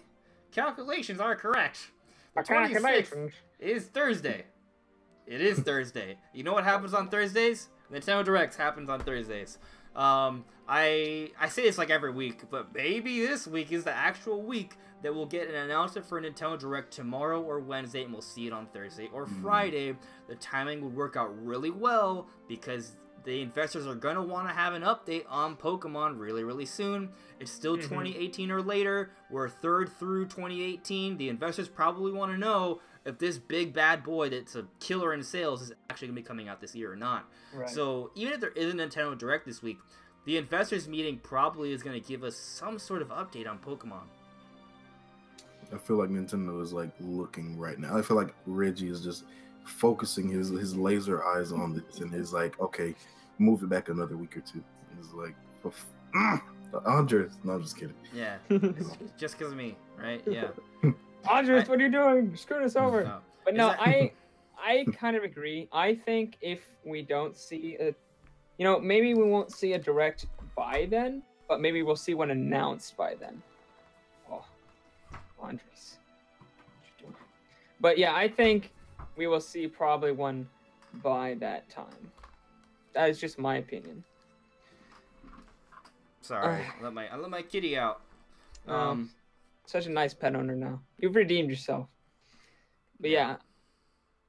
calculations are correct, the 26th is Thursday. It is Thursday. You know what happens on Thursdays? Nintendo Directs happens on Thursdays. I say this like every week, but maybe this week is the actual week that we'll get an announcement for Nintendo Direct tomorrow or Wednesday, and we'll see it on Thursday or Friday. The timing would work out really well because the investors are going to want to have an update on Pokemon really, really soon. It's still 2018 or later. We're a third through 2018. The investors probably want to know if this big bad boy that's a killer in sales is actually going to be coming out this year or not. Right. So even if there isn't a Nintendo Direct this week, the investors meeting probably is going to give us some sort of update on Pokemon. I feel like Nintendo is like looking right now. I feel like Reggie is just focusing his laser eyes on this and is like, okay, move it back another week or two. It's like, Andres. No, I'm just kidding. Yeah, just because of me, right? Yeah. Andres, what are you doing? Screw us over. No. But no, I kind of agree. I think if we don't see a, maybe we won't see a Direct by then, but maybe we'll see one announced by then. Oh, Andres. What you doing? But yeah, I think we will see probably one by that time. That is just my opinion. Sorry, I let my kitty out. Such a nice pet owner now. You've redeemed yourself. But yeah,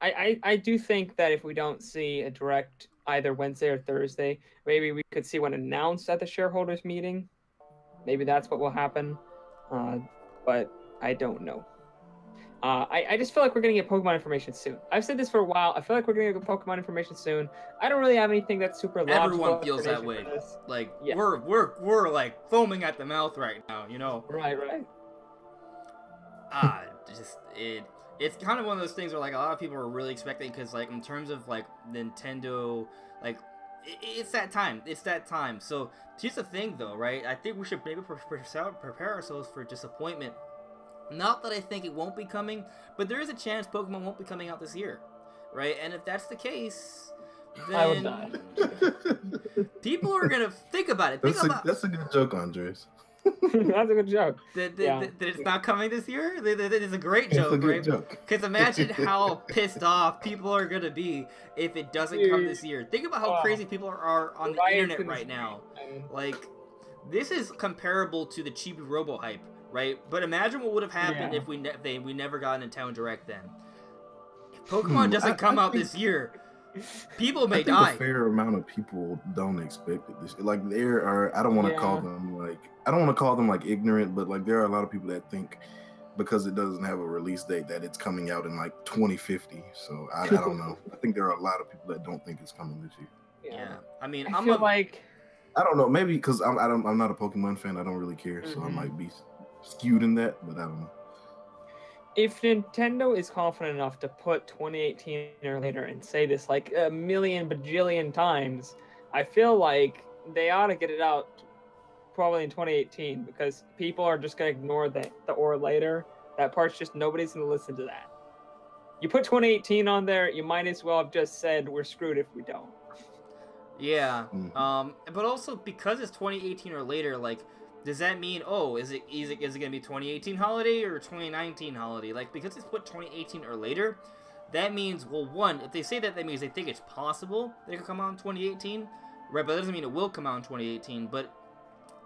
I do think that if we don't see a Direct either Wednesday or Thursday, maybe we could see one announced at the shareholders meeting. Maybe that's what will happen. But I don't know. I just feel like we're going to get Pokemon information soon. I've said this for a while. I feel like we're going to get Pokemon information soon. I don't really have anything that's super logical. Everyone feels that way. Like, yeah. we're like foaming at the mouth right now, Right. It's kind of one of those things where like a lot of people are really expecting, because like in terms of like Nintendo, like it's that time. So here's the thing though, right? I think we should maybe prepare ourselves for disappointment. Not that I think it won't be coming, but there is a chance Pokemon won't be coming out this year, right? And if that's the case, then I will die. People are gonna think about it. That's a good joke, Andres. That's a good joke. That it's not coming this year? That is a great joke, right? Because imagine how pissed off people are gonna be if it doesn't come this year. Think about how crazy people are on the internet right now. Like, this is comparable to the Chibi Robo hype, right? But imagine what would have happened if we never got a Nintendo Direct then. If Pokemon doesn't come out this year, people may die. A fair amount of people don't expect it. Like, there are, I don't want to call them like ignorant, but like there are a lot of people that think because it doesn't have a release date that it's coming out in like 2050. So I don't know. I think there are a lot of people that don't think it's coming this year. Yeah. I mean, I feel like I don't know. Maybe because I'm not a Pokemon fan. I don't really care. So I might be skewed in that, but I don't know. If Nintendo is confident enough to put 2018 or later and say this like a million bajillion times, I feel like they ought to get it out probably in 2018, because people are just going to ignore the or later. That part's just, nobody's going to listen to that. You put 2018 on there, you might as well have just said we're screwed if we don't. Yeah. But also because it's 2018 or later, like, does that mean, oh, is it gonna be 2018 holiday or 2019 holiday? Like, because it's put 2018 or later, that means, well, one, if they say that, that means they think it's possible they could come out in 2018, right? But that doesn't mean it will come out in 2018. But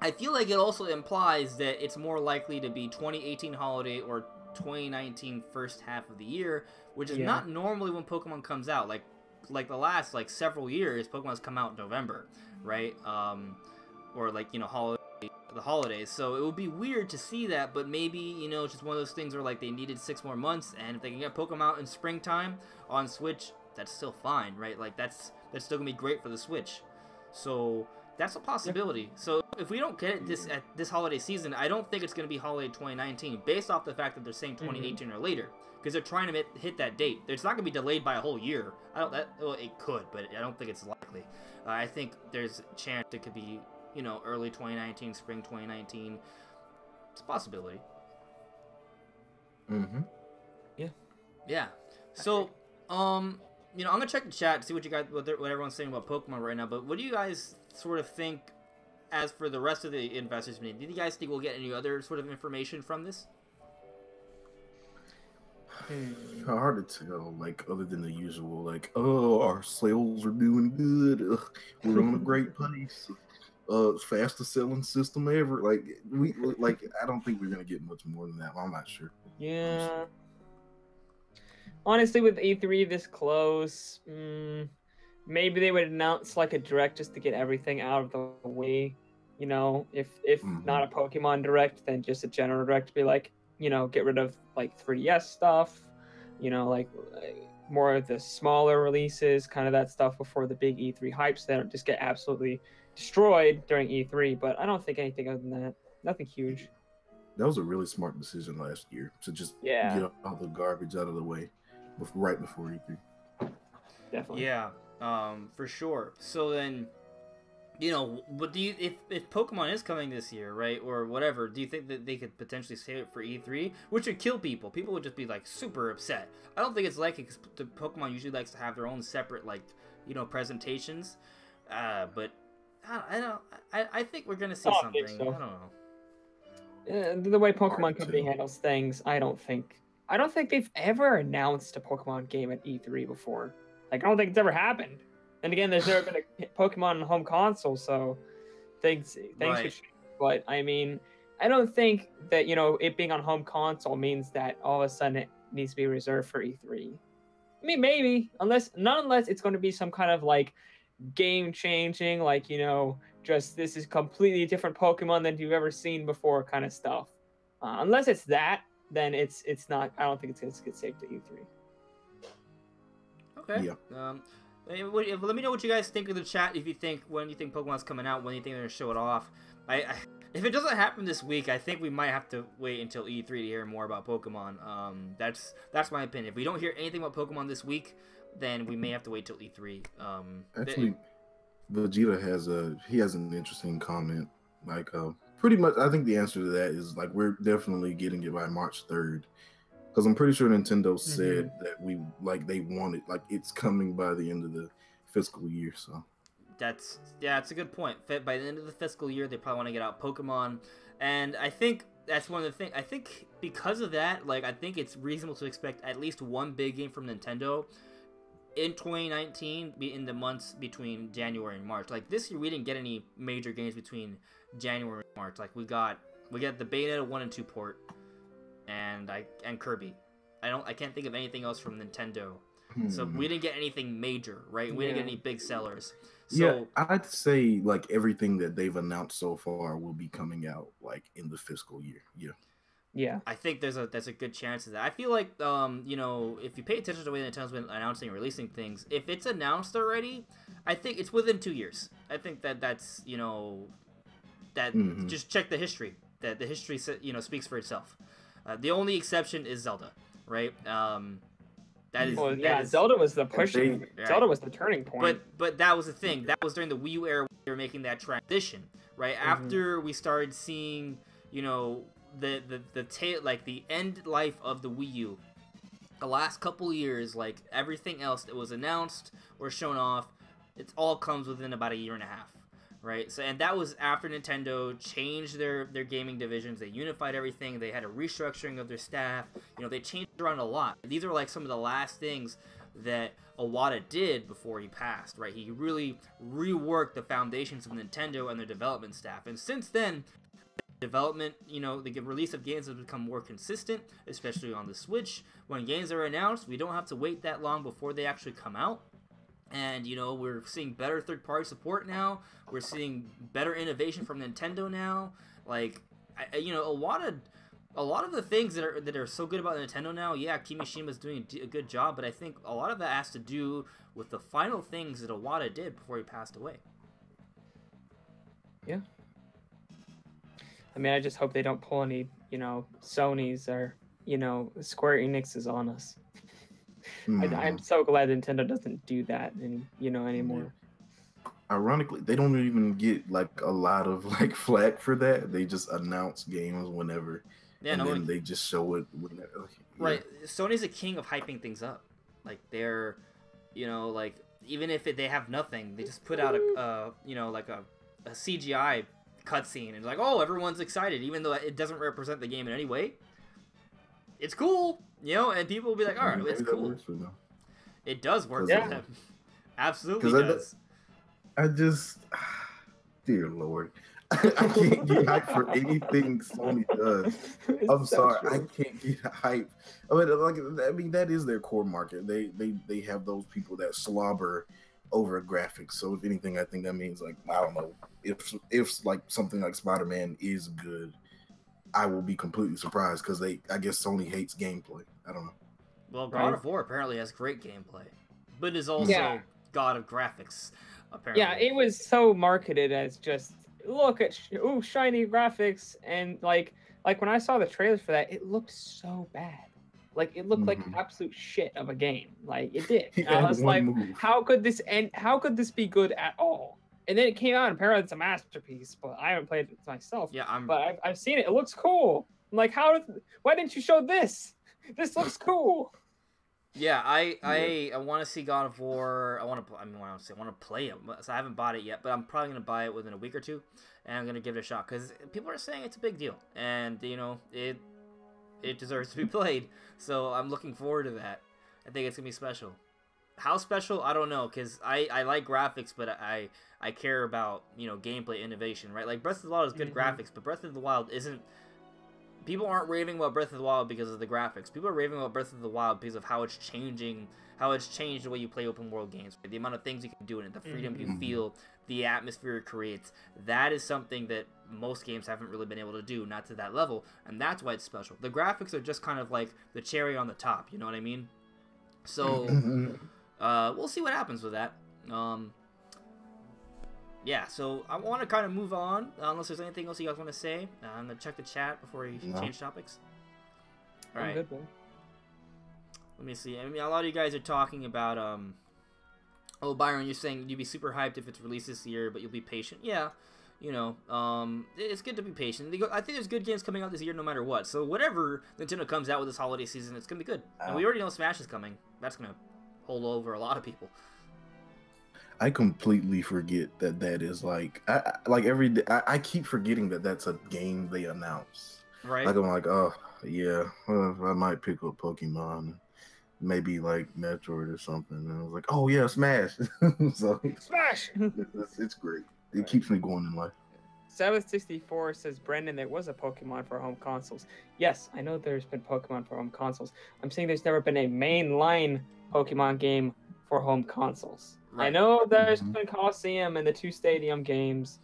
I feel like it also implies that it's more likely to be 2018 holiday or 2019 first half of the year, which is not normally when Pokemon comes out. Like the last several years, Pokemon's come out in November, right? Or the holidays. So it would be weird to see that, but maybe, it's just one of those things where they needed 6 more months, and if they can get Pokemon out in springtime on Switch, that's still fine, right? Like that's still gonna be great for the Switch. So that's a possibility. So if we don't get it at this holiday season, I don't think it's gonna be holiday 2019, based off the fact that they're saying 2018 or later, because they're trying to hit that date. It's not gonna be delayed by a whole year. It could, but I don't think it's likely. I think there's a chance it could be, early 2019, spring 2019. It's a possibility. Yeah. So, I'm gonna check the chat, see what everyone's saying about Pokemon right now. But what do you guys sort of think as for the rest of the investors community? Do you guys think we'll get any other sort of information from this? Hard to tell, other than the usual, oh, our sales are doing good. We're on a great pace. Fastest selling system ever. I don't think we're gonna get much more than that. I'm not sure. Yeah. Honestly, with E3 this close, maybe they would announce a direct just to get everything out of the way. If not a Pokemon direct, then just a general direct to be get rid of 3DS stuff, more of the smaller releases, kind of that stuff before the big E3 hypes. They don't just get absolutely destroyed during E3, but I don't think anything other than that. Nothing huge. That was a really smart decision last year to just get all the garbage out of the way right before E3. Definitely. Yeah, for sure. So then, but do you, if Pokemon is coming this year, right, or whatever, do you think that they could potentially save it for E3, which would kill people? People would just be super upset. I don't think it's likely because the Pokemon usually likes to have their own separate presentations. But I think we're gonna see something. So. I don't know. The way Pokemon Company handles things, I don't think they've ever announced a Pokemon game at E3 before. I don't think it's ever happened. And again, there's never been a Pokemon on home console, so things could change. But I mean, I don't think that it being on home console means that all of a sudden it needs to be reserved for E3. I mean, maybe unless it's going to be some kind of game changing, just this is completely different Pokemon than you've ever seen before kind of stuff. Unless it's that, then it's not. I don't think it's going to get saved to E3. Okay. Yeah. Let me know what you guys think in the chat. When you think Pokemon's coming out, when you think they're gonna show it off. If it doesn't happen this week, I think we might have to wait until E3 to hear more about Pokemon. That's my opinion. If we don't hear anything about Pokemon this week, then we may have to wait till E3. Actually, Vegeta has an interesting comment. Pretty much, I think the answer to that is we're definitely getting it by March 3rd. Because I'm pretty sure Nintendo said that they want it, it's coming by the end of the fiscal year. So that's a good point. By the end of the fiscal year, they probably want to get out Pokemon, and I think that's one of the things. I think because of that, I think it's reasonable to expect at least one big game from Nintendo in 2019, in the months between January and March. This year, we didn't get any major games between January and March. We got the Bayonetta 1 and 2 port. And Kirby. I can't think of anything else from Nintendo. So we didn't get anything major, right? We didn't get any big sellers. So I'd say everything that they've announced so far will be coming out in the fiscal year. Yeah. I think there's a good chance of that. I feel like if you pay attention to the way Nintendo's been announcing and releasing things, if it's announced already, I think it's within 2 years. I think that's just check the history. That the history speaks for itself. The only exception is Zelda, right? Zelda was the pushing. Zelda was the turning point. But that was the thing. That was during the Wii U era when they were making that transition, right? After we started seeing, the end life of the Wii U. The last couple years, everything else that was announced or shown off, it all comes within about a year and a half. right? So, and that was after Nintendo changed their gaming divisions. They unified everything. They had a restructuring of their staff. You know, they changed around a lot. These are like some of the last things that Iwata did before he passed, right? He really reworked the foundations of Nintendo and their development staff. And since then, development, you know, the release of games has become more consistent, especially on the Switch. When games are announced, we don't have to wait that long before they actually come out. And, you know, we're seeing better third-party support now. We're seeing better innovation from Nintendo now. Like, you know, a lot of the things that are so good about Nintendo now, yeah, Kimishima's doing a good job, but I think a lot of that has to do with the final things that Iwata did before he passed away. Yeah. I mean, I just hope they don't pull any, you know, Sony's or, you know, Square Enix's on us. I'm so glad Nintendo doesn't do that, anymore. Ironically, they don't even get like a lot of like flack for that. They just announce games whenever, and then they just show it whenever. Right, Sony's a king of hyping things up. Like they're, you know, like even if they have nothing, they just put out a CGI cutscene and it's like, oh, everyone's excited, even though it doesn't represent the game in any way. It's cool, you know, and people will be like, all right, it's cool. It does work for them. Absolutely does. I just, dear Lord, I can't get hyped for anything Sony does. I'm sorry, I can't get hyped. I mean, that is their core market. They have those people that slobber over graphics. So if anything, I think that means like, I don't know, if like something like Spider-Man is good, I will be completely surprised because I guess Sony hates gameplay. I don't know. Well, God of War apparently has great gameplay, but is also God of graphics. Apparently. Yeah, it was so marketed as just look at shiny graphics, and like when I saw the trailers for that, it looked so bad. Like it looked like absolute shit of a game. Like it did. I was like, how could this end? How could this be good at all? And then it came out, and apparently it's a masterpiece, but I haven't played it myself. Yeah, but I've seen it. It looks cool. I'm like, why didn't you show this? This looks cool. Yeah, I want to see God of War. I want to play it. So I haven't bought it yet, but I'm probably gonna buy it within a week or two, and I'm gonna give it a shot because people are saying it's a big deal, and you know it deserves to be played. So I'm looking forward to that. I think it's gonna be special. How special? I don't know, because I like graphics, but I care about, you know, gameplay innovation, right? Like Breath of the Wild is good graphics, but Breath of the Wild isn't. People aren't raving about Breath of the Wild because of the graphics. People are raving about Breath of the Wild because of how it's changing, how it's changed the way you play open world games. Right? The amount of things you can do in it, the freedom you feel, the atmosphere it creates. That is something that most games haven't really been able to do, not to that level, and that's why it's special. The graphics are just kind of like the cherry on the top, you know what I mean? So, we'll see what happens with that. Yeah, so I want to kind of move on, unless there's anything else you guys want to say. I'm going to check the chat before we change topics. All right. Good, man. Let me see. I mean, a lot of you guys are talking about, oh, Byron, you're saying you'd be super hyped if it's released this year, but you'll be patient. Yeah, you know, it's good to be patient. I think there's good games coming out this year no matter what. So whatever Nintendo comes out with this holiday season, it's going to be good. And we already know Smash is coming. That's going to hold over a lot of people. I completely forget that is like every day. I keep forgetting that that's a game they announce. Right. Like I'm like, oh yeah, I might pick up Pokemon, maybe like Metroid or something. And I was like, oh yeah, Smash. So Smash. It's great. It keeps me going in life. 764 says, Brendan, there was a Pokemon for home consoles. Yes, I know there's been Pokemon for home consoles. I'm saying there's never been a mainline Pokemon game for home consoles. Right. I know there's been Coliseum and the 2 Stadium games.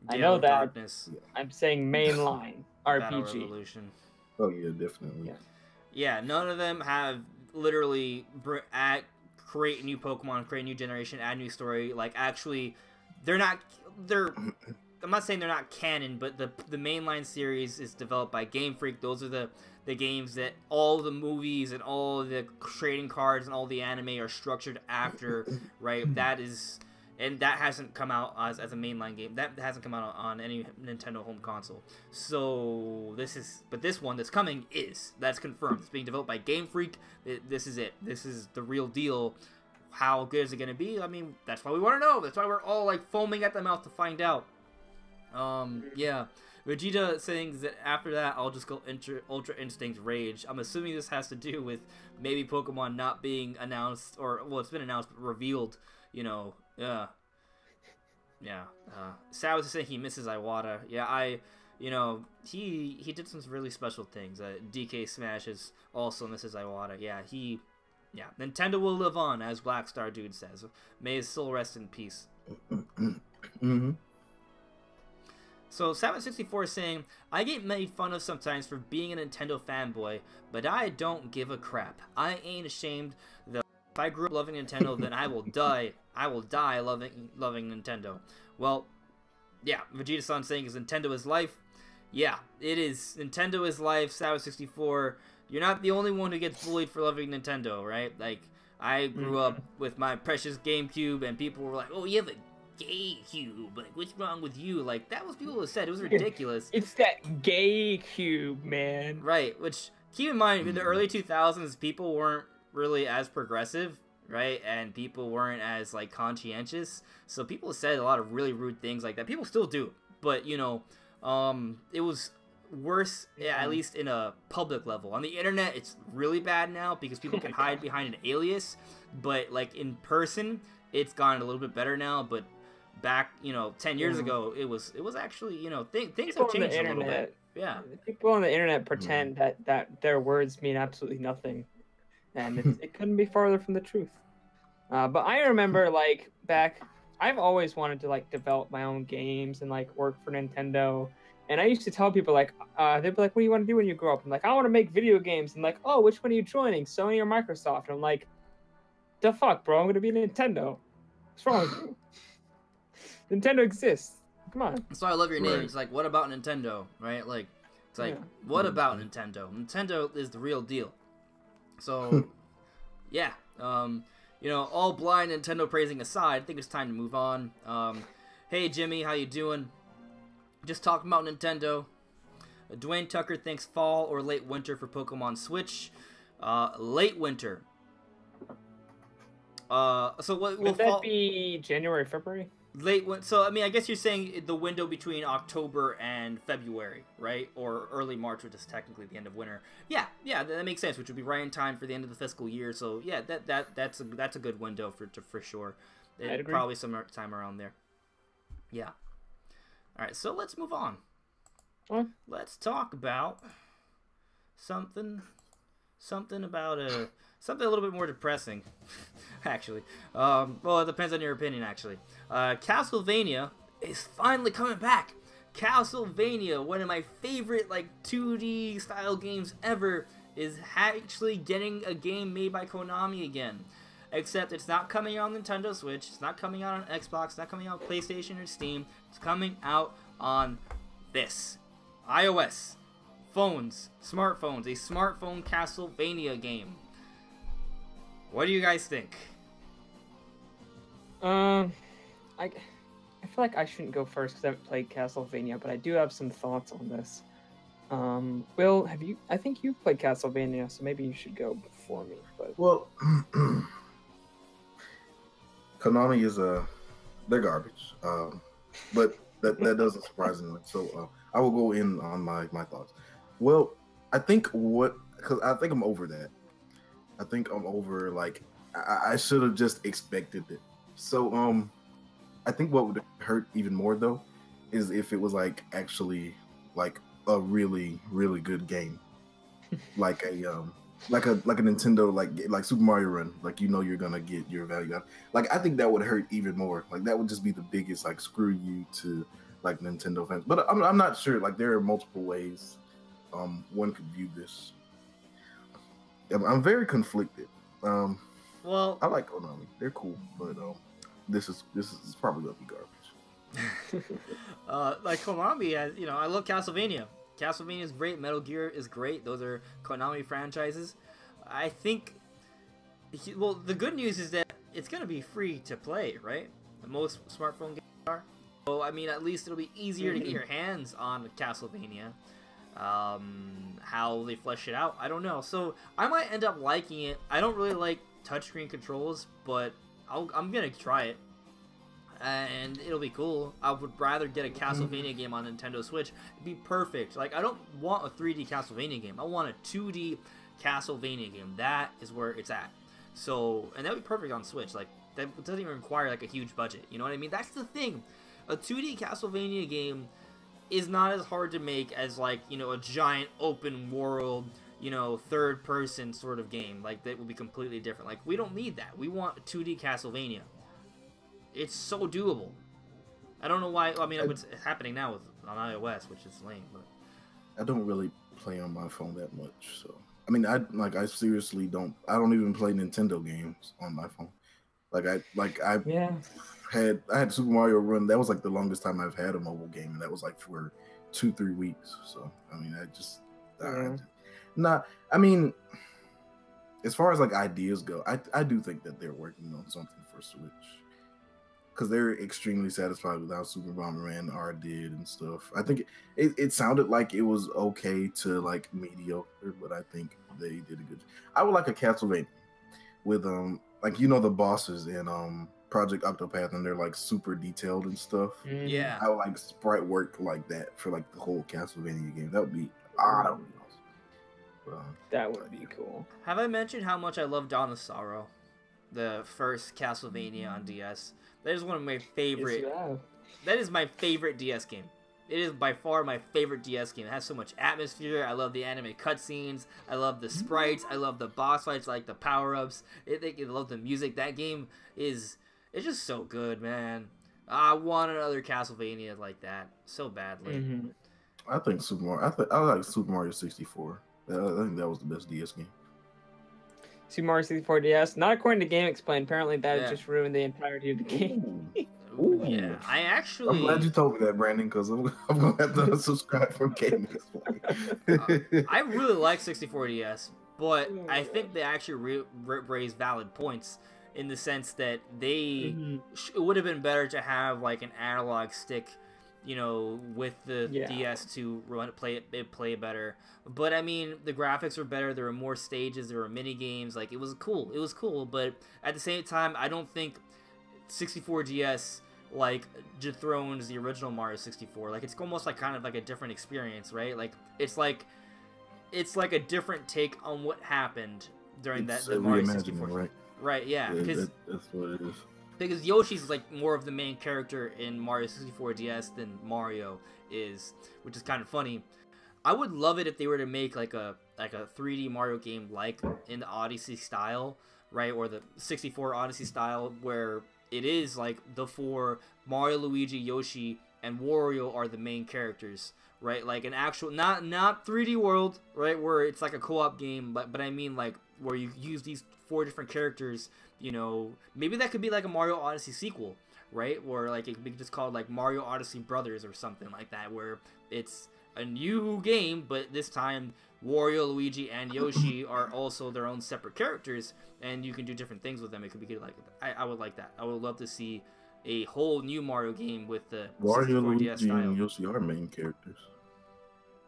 I know that. Darkness. I'm saying mainline Battle RPG. Revolution. Oh yeah, definitely. Yeah, none of them have literally create new Pokemon, create new generation, add new story. Like actually, they're. I'm not saying they're not canon, but the mainline series is developed by Game Freak. Those are the games that all the movies and all the trading cards and all the anime are structured after, right? That hasn't come out as a mainline game. That hasn't come out on any Nintendo home console. So this one that's coming that's confirmed. It's being developed by Game Freak. This is it. This is the real deal how good is it going to be? I mean, that's why we want to know. That's why we're all like foaming at the mouth to find out. Yeah. Vegeta saying that after that, I'll just go Ultra Instinct Rage. I'm assuming this has to do with maybe Pokemon not being announced, or, well, it's been announced, but revealed, you know. Yeah. Sao is saying he misses Iwata. Yeah, you know, he did some really special things. DK Smash is also Mrs. Iwata. Yeah, Nintendo will live on, as Black Star Dude says. May his soul rest in peace. Mm-hmm. So 764 is saying, I get made fun of sometimes for being a Nintendo fanboy, but I don't give a crap. I ain't ashamed, though. If I grew up loving Nintendo, then I will die. I will die loving Nintendo. Well, yeah, Vegeta-san saying is Nintendo is life. Yeah, it is. Nintendo is life. Sour64, you're not the only one who gets bullied for loving Nintendo, right? Like, I grew up with my precious GameCube, and people were like, oh, you have a GameCube. Like, what's wrong with you? Like, that was people who said. It was ridiculous. It's that gay cube, man. Right, which, keep in mind, in the early 2000s, people weren't really as progressive, right? And people weren't as, like, conscientious. So people said a lot of really rude things like that. People still do. But, you know, it was worse, at least in a public level. On the internet, it's really bad now because people can hide behind an alias. But, like, in person, it's gotten a little bit better now. But back, you know, 10 years ago, it was actually, you know, things have changed a little bit. Yeah. People on the internet pretend that their words mean absolutely nothing. And it couldn't be farther from the truth. But I remember, like, back, I've always wanted to, like, develop my own games and, like, work for Nintendo. And I used to tell people, like, they'd be like, what do you want to do when you grow up? I'm like, I want to make video games. And, like, oh, which one are you joining, Sony or Microsoft? And I'm like, the fuck, bro? I'm going to be Nintendo. What's wrong with you? Nintendo exists. Come on. That's why I love your name. It's like, what about Nintendo? Right? Like, it's like, what about Nintendo? Nintendo is the real deal. So, yeah. You know, all blind Nintendo praising aside, I think it's time to move on. Hey, Jimmy, how you doing? Just talking about Nintendo. Dwayne Tucker thinks fall or late winter for Pokemon Switch. Late winter. So what would that be? January, February? Late winter. So I mean, I guess you're saying the window between October and February, right? Or early March, which is technically the end of winter. Yeah, that makes sense. Which would be right in time for the end of the fiscal year. So yeah, that's a good window for sure. I'd agree. Probably some time around there. Yeah. All right, so let's move on. What? Let's talk about something about something a little bit more depressing, actually. Well, it depends on your opinion, actually. Castlevania is finally coming back. Castlevania, one of my favorite, like, 2D style games ever, is actually getting a game made by Konami again. Except it's not coming out on Nintendo Switch, it's not coming out on Xbox, it's not coming out on PlayStation or Steam, it's coming out on this. iOS, phones, smartphones, a smartphone Castlevania game. What do you guys think? I feel like I shouldn't go first because I haven't played Castlevania, but I do have some thoughts on this. Will, have you? I think you've played Castlevania, so maybe you should go before me. But well, Konami is they're garbage. But that doesn't surprise me. So I will go in on my thoughts. Well, I think I'm over that. I think I'm over, like, I should have just expected it. So I think what would hurt even more though is if it was like actually like a really, really good game. like a Nintendo, like Super Mario Run, like, you know, you're gonna get your value out. Like, I think that would hurt even more. Like, that would just be the biggest, like, screw you to, like, Nintendo fans. But I'm not sure. Like, there are multiple ways one could view this. I'm very conflicted. Well, I like Konami. They're cool, but this is probably gonna be garbage. Like Konami, you know, I love Castlevania. Castlevania is great. Metal Gear is great. Those are Konami franchises. I think, well, the good news is that it's going to be free to play, right? Most smartphone games are. So, I mean, at least it'll be easier to get your hands on Castlevania. How they flesh it out, I don't know. So, I might end up liking it. I don't really like touchscreen controls, but I'm gonna try it, and it'll be cool. I would rather get a Castlevania game on Nintendo Switch. It'd be perfect. Like, I don't want a 3D Castlevania game. I want a 2D Castlevania game. That is where it's at. So, and that would be perfect on Switch. Like, that doesn't even require like a huge budget. You know what I mean? That's the thing. A 2D Castlevania game is not as hard to make as, like, you know, a giant open world, you know, third person sort of game. Like, that would be completely different. Like, we don't need that. We want a 2D Castlevania. It's so doable. I don't know why. I mean, it's happening now on iOS, which is lame. But I don't really play on my phone that much, so I mean, I seriously don't. I don't even play Nintendo games on my phone. I had Super Mario Run. That was like the longest time I've had a mobile game, and that was like for 2-3 weeks. So I mean, I mean, as far as like ideas go, I do think that they're working on something for Switch, because they're extremely satisfied with how Super Bomberman R did and stuff. I think it sounded like it was okay to like mediocre, but I think they did a good. I would like a Castlevania with like, you know, the bosses in Project Octopath, and they're like super detailed and stuff. Yeah, I would like sprite work like that for like the whole Castlevania game. That would be awesome. That would be cool. Have I mentioned how much I love Dawn of Sorrow, the first Castlevania on DS? That is one of my favorite. Yes, that is my favorite DS game. It is by far my favorite DS game. It has so much atmosphere. I love the anime cutscenes. I love the sprites. I love the boss fights, like the power-ups. I love the music. That game it's just so good, man. I want another Castlevania like that so badly. Mm-hmm. I think Super Mario. I like Super Mario 64. I think that was the best DS game. Super Mario 64 DS. Not according to Game Explain. Apparently, that just ruined the entirety of the game. Ooh, yeah. I actually. I'm glad you told me that, Brandon, because I'm gonna have to unsubscribe from Game Explain. I really like 64 DS, but I think they actually raised valid points in the sense that they it would have been better to have like an analog stick, you know, with the DS to play better. But I mean, the graphics were better. There were more stages. There were mini games. Like, it was cool. It was cool. But at the same time, I don't think 64 DS like dethrones the original Mario 64. Like, it's almost like kind of like a different experience, right? Like, it's like a different take on what happened during the Mario 64. Right? Right. Yeah. Because that's what it is. Because Yoshi's like more of the main character in Mario 64 DS than Mario is, which is kind of funny. I would love it if they were to make like a 3D Mario game like in the Odyssey style, right, or the 64 Odyssey style, where it is like the four Mario, Luigi, Yoshi, and Wario are the main characters, right? Like an actual not 3D World, right, where it's like a co-op game, but I mean like where you use these 4 different characters. You know, maybe that could be like a Mario Odyssey sequel, right? Or like it could be just called like Mario Odyssey Brothers or something like that, where it's a new game, but this time Wario, Luigi, and Yoshi are also their own separate characters, and you can do different things with them. It could be good. Like, I would like that. I would love to see a whole new Mario game with the Wario, Luigi, style. and Yoshi are main characters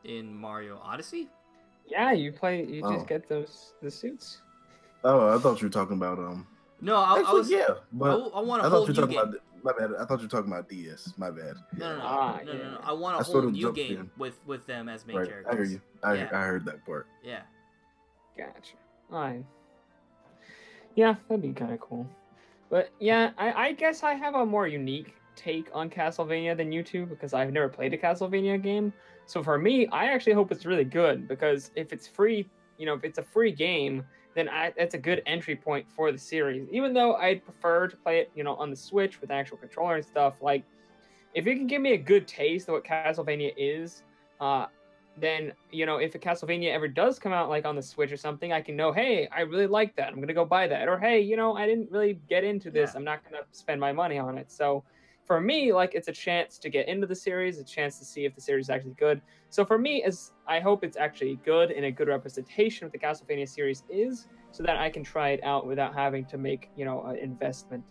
in Mario Odyssey. Yeah, you just get the suits. Oh, I thought you were talking about No, I want a whole new game. My bad. I thought you were talking about DS. My bad. No. I want a whole new game with them as main characters. I hear you. I heard that part. Yeah. Gotcha. Fine. Yeah, that'd be kind of cool. But yeah, I guess I have a more unique take on Castlevania than you two, because I've never played a Castlevania game. So for me, I actually hope it's really good, because if it's free, if it's a free game, then that's a good entry point for the series. Even though I'd prefer to play it, on the Switch with an actual controller and stuff. Like, if you can give me a good taste of what Castlevania is, then, if a Castlevania ever does come out, like, on the Switch or something, I can know, hey, I really like that. I'm going to go buy that. Or, hey, I didn't really get into this. Yeah. I'm not going to spend my money on it. So, for me, like, it's a chance to get into the series, a chance to see if the series is actually good. So for me, I hope it's actually good and a good representation of the Castlevania series is, so that I can try it out without having to make, an investment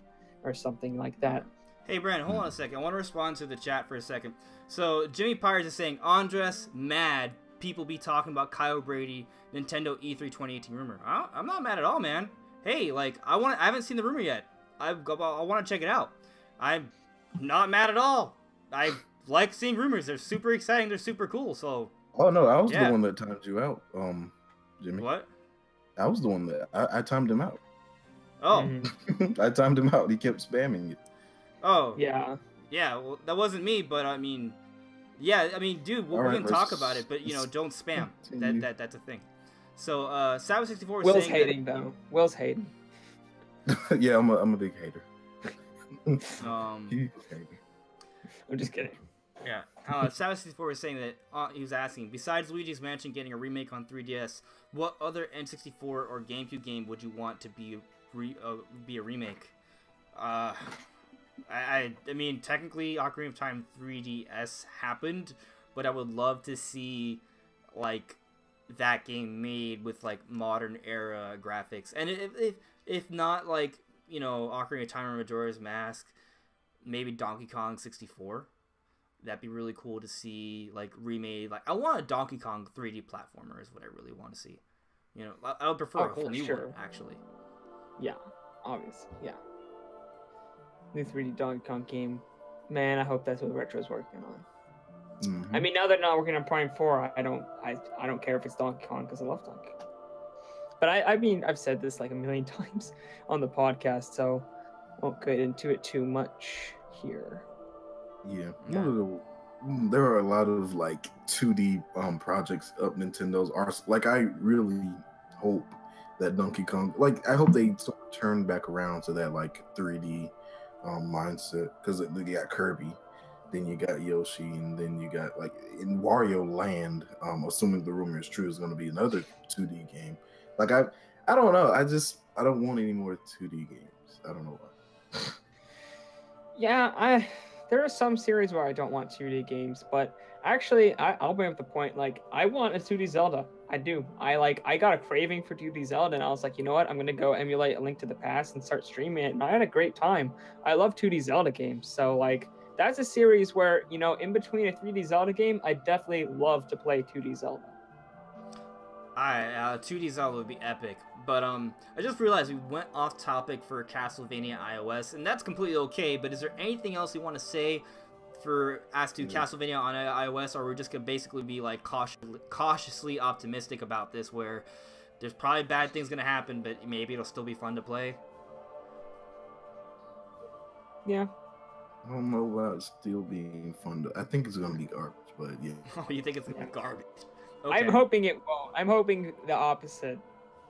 or something like that. Hey, Brandon, hold on a second. I want to respond to the chat for a second. So Jimmy Pyres is saying, Andres, mad. People be talking about Kyle Brady, Nintendo E3 2018 rumor. I'm not mad at all, man. hey, like I haven't seen the rumor yet. I want to check it out. I'm not mad at all. I like seeing rumors. They're super exciting. They're super cool. So. Oh no, I was the one that timed you out, Jimmy. What? I was the one that I timed him out. Oh. I timed him out. He kept spamming it. Oh. Yeah. Yeah. Well, that wasn't me, but I mean, yeah. I mean, dude, we can talk about it, but you know, don't spam. That's a thing. So, Savage64 was Will's saying hating though. Will's hating. Yeah, I'm a big hater. I'm just kidding. Yeah. Savage64 was saying that he was asking, besides Luigi's Mansion getting a remake on 3DS, what other N64 or GameCube game would you want to be a remake? I mean, technically, Ocarina of Time 3DS happened, but I would love to see like that game made with like modern era graphics, and if not like, you know, Ocarina of Time or Majora's Mask, maybe Donkey Kong 64. That'd be really cool to see, like, remade. Like, I want a Donkey Kong 3D platformer is what I really want to see. You know, I would prefer a whole new one, actually. Yeah, obviously, yeah. New 3D Donkey Kong game. Man, I hope that's what Retro's working on. Mm-hmm. I mean, now they're not working on Prime 4, I don't care if it's Donkey Kong, because I love Donkey Kong. But I mean, I've said this like a million times on the podcast, so I won't get into it too much here. Yeah. There are a lot of like 2D projects up Nintendo's arsenal. Like, I really hope that Donkey Kong, like, I hope they turn back around to that like 3D mindset, because you got Kirby, then you got Yoshi, and then you got like in Wario Land, assuming the rumor is true, is going to be another 2D game. Like, I don't know. I don't want any more 2D games. I don't know why. Yeah, there are some series where I don't want 2D games, but actually, I'll bring up the point. Like, I want a 2D Zelda. I do. I got a craving for 2D Zelda, and I was like, you know what? I'm gonna go emulate A Link to the Past and start streaming it. And I had a great time. I love 2D Zelda games, so like that's a series where, you know, in between a 3D Zelda game, I definitely love to play 2D Zelda. 2D Zelda would be epic. But I just realized we went off topic for Castlevania iOS, and that's completely okay. But is there anything else you want to say as to Castlevania on iOS, or we're just gonna basically be like cautiously optimistic about this, where there's probably bad things gonna happen, but maybe it'll still be fun to play? Yeah. I don't know about still being fun. I think it's gonna be garbage, but yeah. Oh, you think it's gonna be garbage? Okay. I'm hoping it won't. I'm hoping the opposite.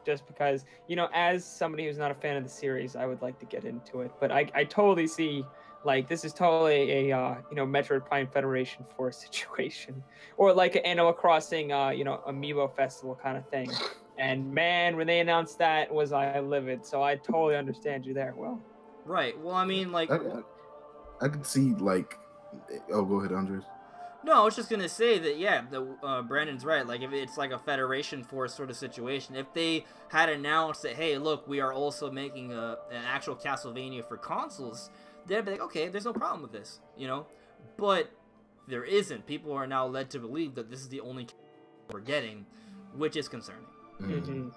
Just because, you know, as somebody who's not a fan of the series, I would like to get into it. But I totally see, like, this is totally a, you know, Metroid Prime Federation Force situation. Or like an Animal Crossing, you know, Amiibo Festival kind of thing. And man, when they announced that, was I livid. So I totally understand you there, Will. Right. Well, I mean, like... I could see, like... Oh, go ahead, Andres. No, I was just gonna say that, yeah, Brandon's right. Like, if it's like a Federation Force sort of situation, if they had announced that, hey, look, we are also making an actual Castlevania for consoles, they'd be like, okay, there's no problem with this, you know? But there isn't. People are now led to believe that this is the only we're getting, which is concerning. Mm-hmm.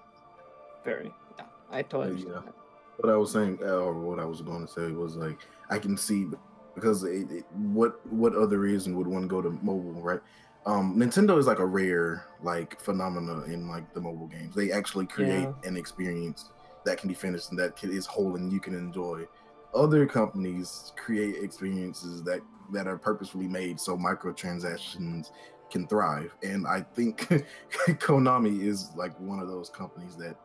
Very. Yeah, I totally understand that. What I was saying, or what I was going to say was, like, I can see... Because what other reason would one go to mobile, right? Nintendo is like a rare like phenomena in like the mobile games. They actually create an experience that can be finished and that is whole and you can enjoy. Other companies create experiences that are purposefully made so microtransactions can thrive. And I think Konami is like one of those companies that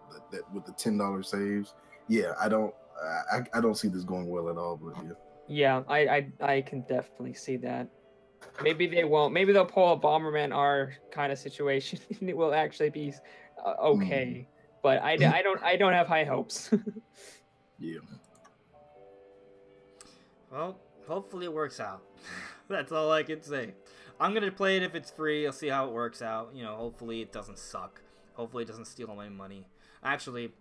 with the $10 saves. Yeah, I don't see this going well at all, but yeah. Yeah, I can definitely see that. Maybe they won't. Maybe they'll pull a Bomberman R kind of situation, and it will actually be okay. But I don't have high hopes. Yeah. Well, hopefully it works out. That's all I can say. I'm gonna play it if it's free. I'll see how it works out. You know, hopefully it doesn't suck. Hopefully it doesn't steal all my money. Actually,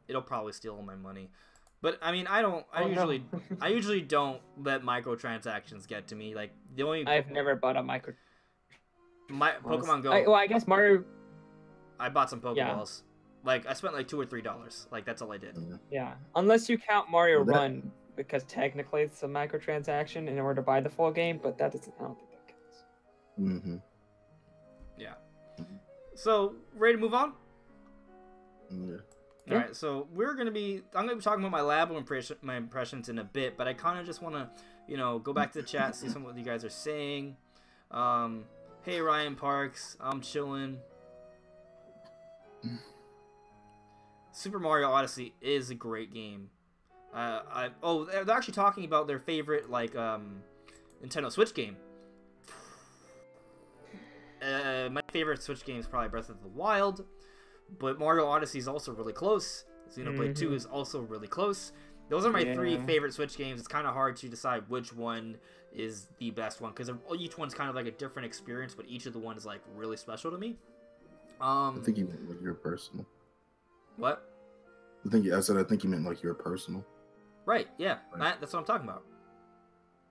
it'll probably steal all my money. But I mean, I usually don't let microtransactions get to me. Like the only I've never bought a Pokemon Go. Well, I guess Mario. I bought some Pokeballs. Like I spent like $2 or $3. Like that's all I did. Yeah, unless you count Mario Well, that- Run, because technically it's a microtransaction in order to buy the full game, but that doesn't. I don't think that counts. Mm-hmm. Yeah. So ready to move on? Yeah. All right, so I'm gonna be talking about my Labo my impressions in a bit, but I kind of just want to, go back to the chat, see some of what you guys are saying. Hey Ryan Parks, I'm chilling. Super Mario Odyssey is a great game. They're actually talking about their favorite Nintendo Switch game. My favorite Switch game is probably Breath of the Wild. But Mario Odyssey is also really close. Xenoblade 2 is also really close. Those are my 3 favorite Switch games. It's kind of hard to decide which one is the best one because each one's kind of like a different experience, but each of the ones is like really special to me. I think you meant like your personal. What? I think you meant like your personal. Right. Yeah. Right. That's what I'm talking about.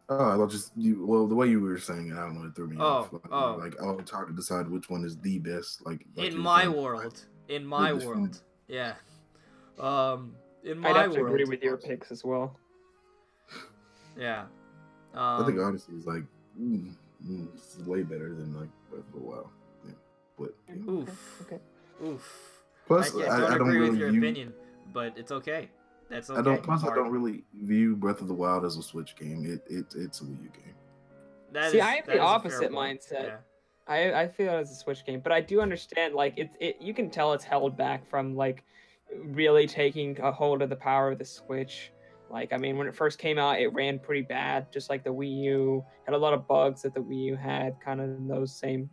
Oh, the way you were saying it, I don't know, it threw me off. Like, it's hard to decide which one is the best. Like in my world. In my world. Yeah. In my I'd have to world. agree with your picks as well. Yeah. I think Odyssey is like it's way better than like Breath of the Wild. Yeah. But yeah. Oof. Okay. Plus, Plus, I don't agree really with your opinion, but it's okay. That's okay. I don't really view Breath of the Wild as a Switch game. It's a Wii U game. I have the opposite mindset. Yeah. I feel it as a Switch game, but I do understand like you can tell it's held back from like really taking a hold of the power of the Switch. Like I mean, when it first came out, it ran pretty bad, just like the Wii U. Had a lot of bugs that the Wii U had, kind of those same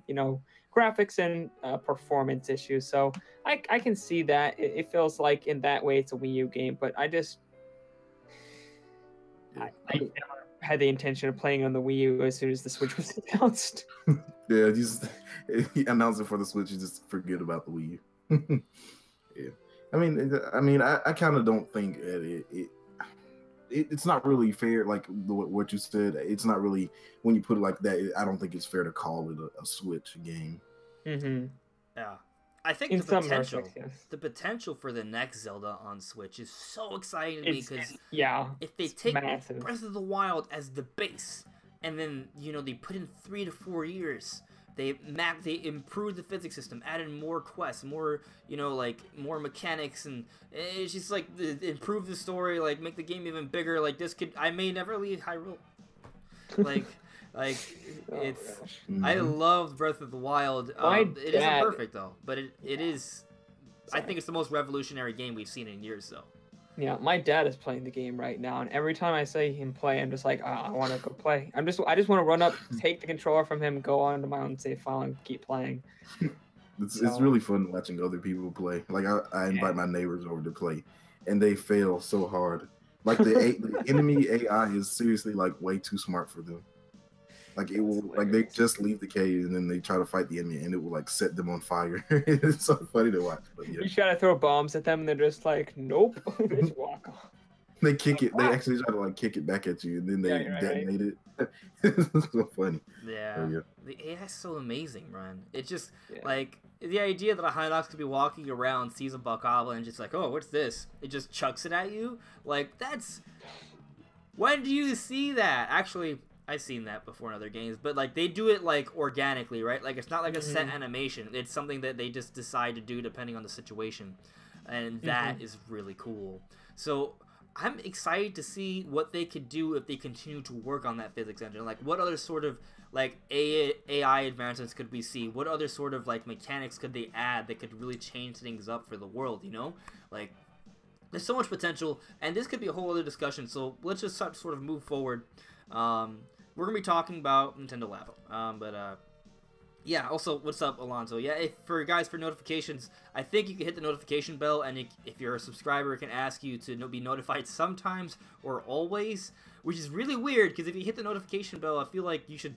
graphics and performance issues. So I can see that it feels like in that way it's a Wii U game, but I never had the intention of playing on the Wii U as soon as the Switch was announced. Yeah, he announced it for the Switch. You just forget about the Wii U. Yeah, I mean, I kind of don't think it's not really fair. Like what you said, it's not really when you put it like that. I don't think it's fair to call it a Switch game. Mm-hmm. Yeah. I think the potential for the next Zelda on Switch is so exciting to me because if they take massive. Breath of the Wild as the base and then they put in 3 to 4 years, they improved the physics system, added more quests, more more mechanics, and it's just like improve the story, like make the game even bigger. Like I may never leave Hyrule. I love Breath of the Wild. It isn't perfect though, but it is. I think it's the most revolutionary game we've seen in years though. Yeah, my dad is playing the game right now, and every time I see him play, I'm just like, I want to go play. I just want to run up, take the controller from him, go onto my own save file, and keep playing. It's really fun watching other people play. Like I invite my neighbors over to play, and they fail so hard. Like the enemy AI is seriously like way too smart for them. Like it will, like they just leave the cave and then they try to fight the enemy and it will like set them on fire. It's so funny to watch. But yeah. You try to throw bombs at them and they're just like, nope, they just walk off. They kick it. They actually try to like kick it back at you and then they detonate it. It's so funny. Yeah. The AI is so amazing, Ryan. It's just like the idea that a Hinox could be walking around, sees a Bokoblin, and just like, oh, what's this? It just chucks it at you. Like that's. When do you see that? Actually. I've seen that before in other games, but like they do it like organically, right? Like it's not like a set animation. It's something that they just decide to do depending on the situation, and that is really cool. So I'm excited to see what they could do if they continue to work on that physics engine. Like what other sort of like AI advancements could we see? What other sort of like mechanics could they add that could really change things up for the world? Like there's so much potential, and this could be a whole other discussion. So let's just sort of move forward. We're gonna be talking about Nintendo Labo, yeah. Also, what's up, Alonso? Yeah, for notifications, I think you can hit the notification bell, and if you're a subscriber, it can ask you to be notified sometimes or always, which is really weird because if you hit the notification bell, I feel like you should.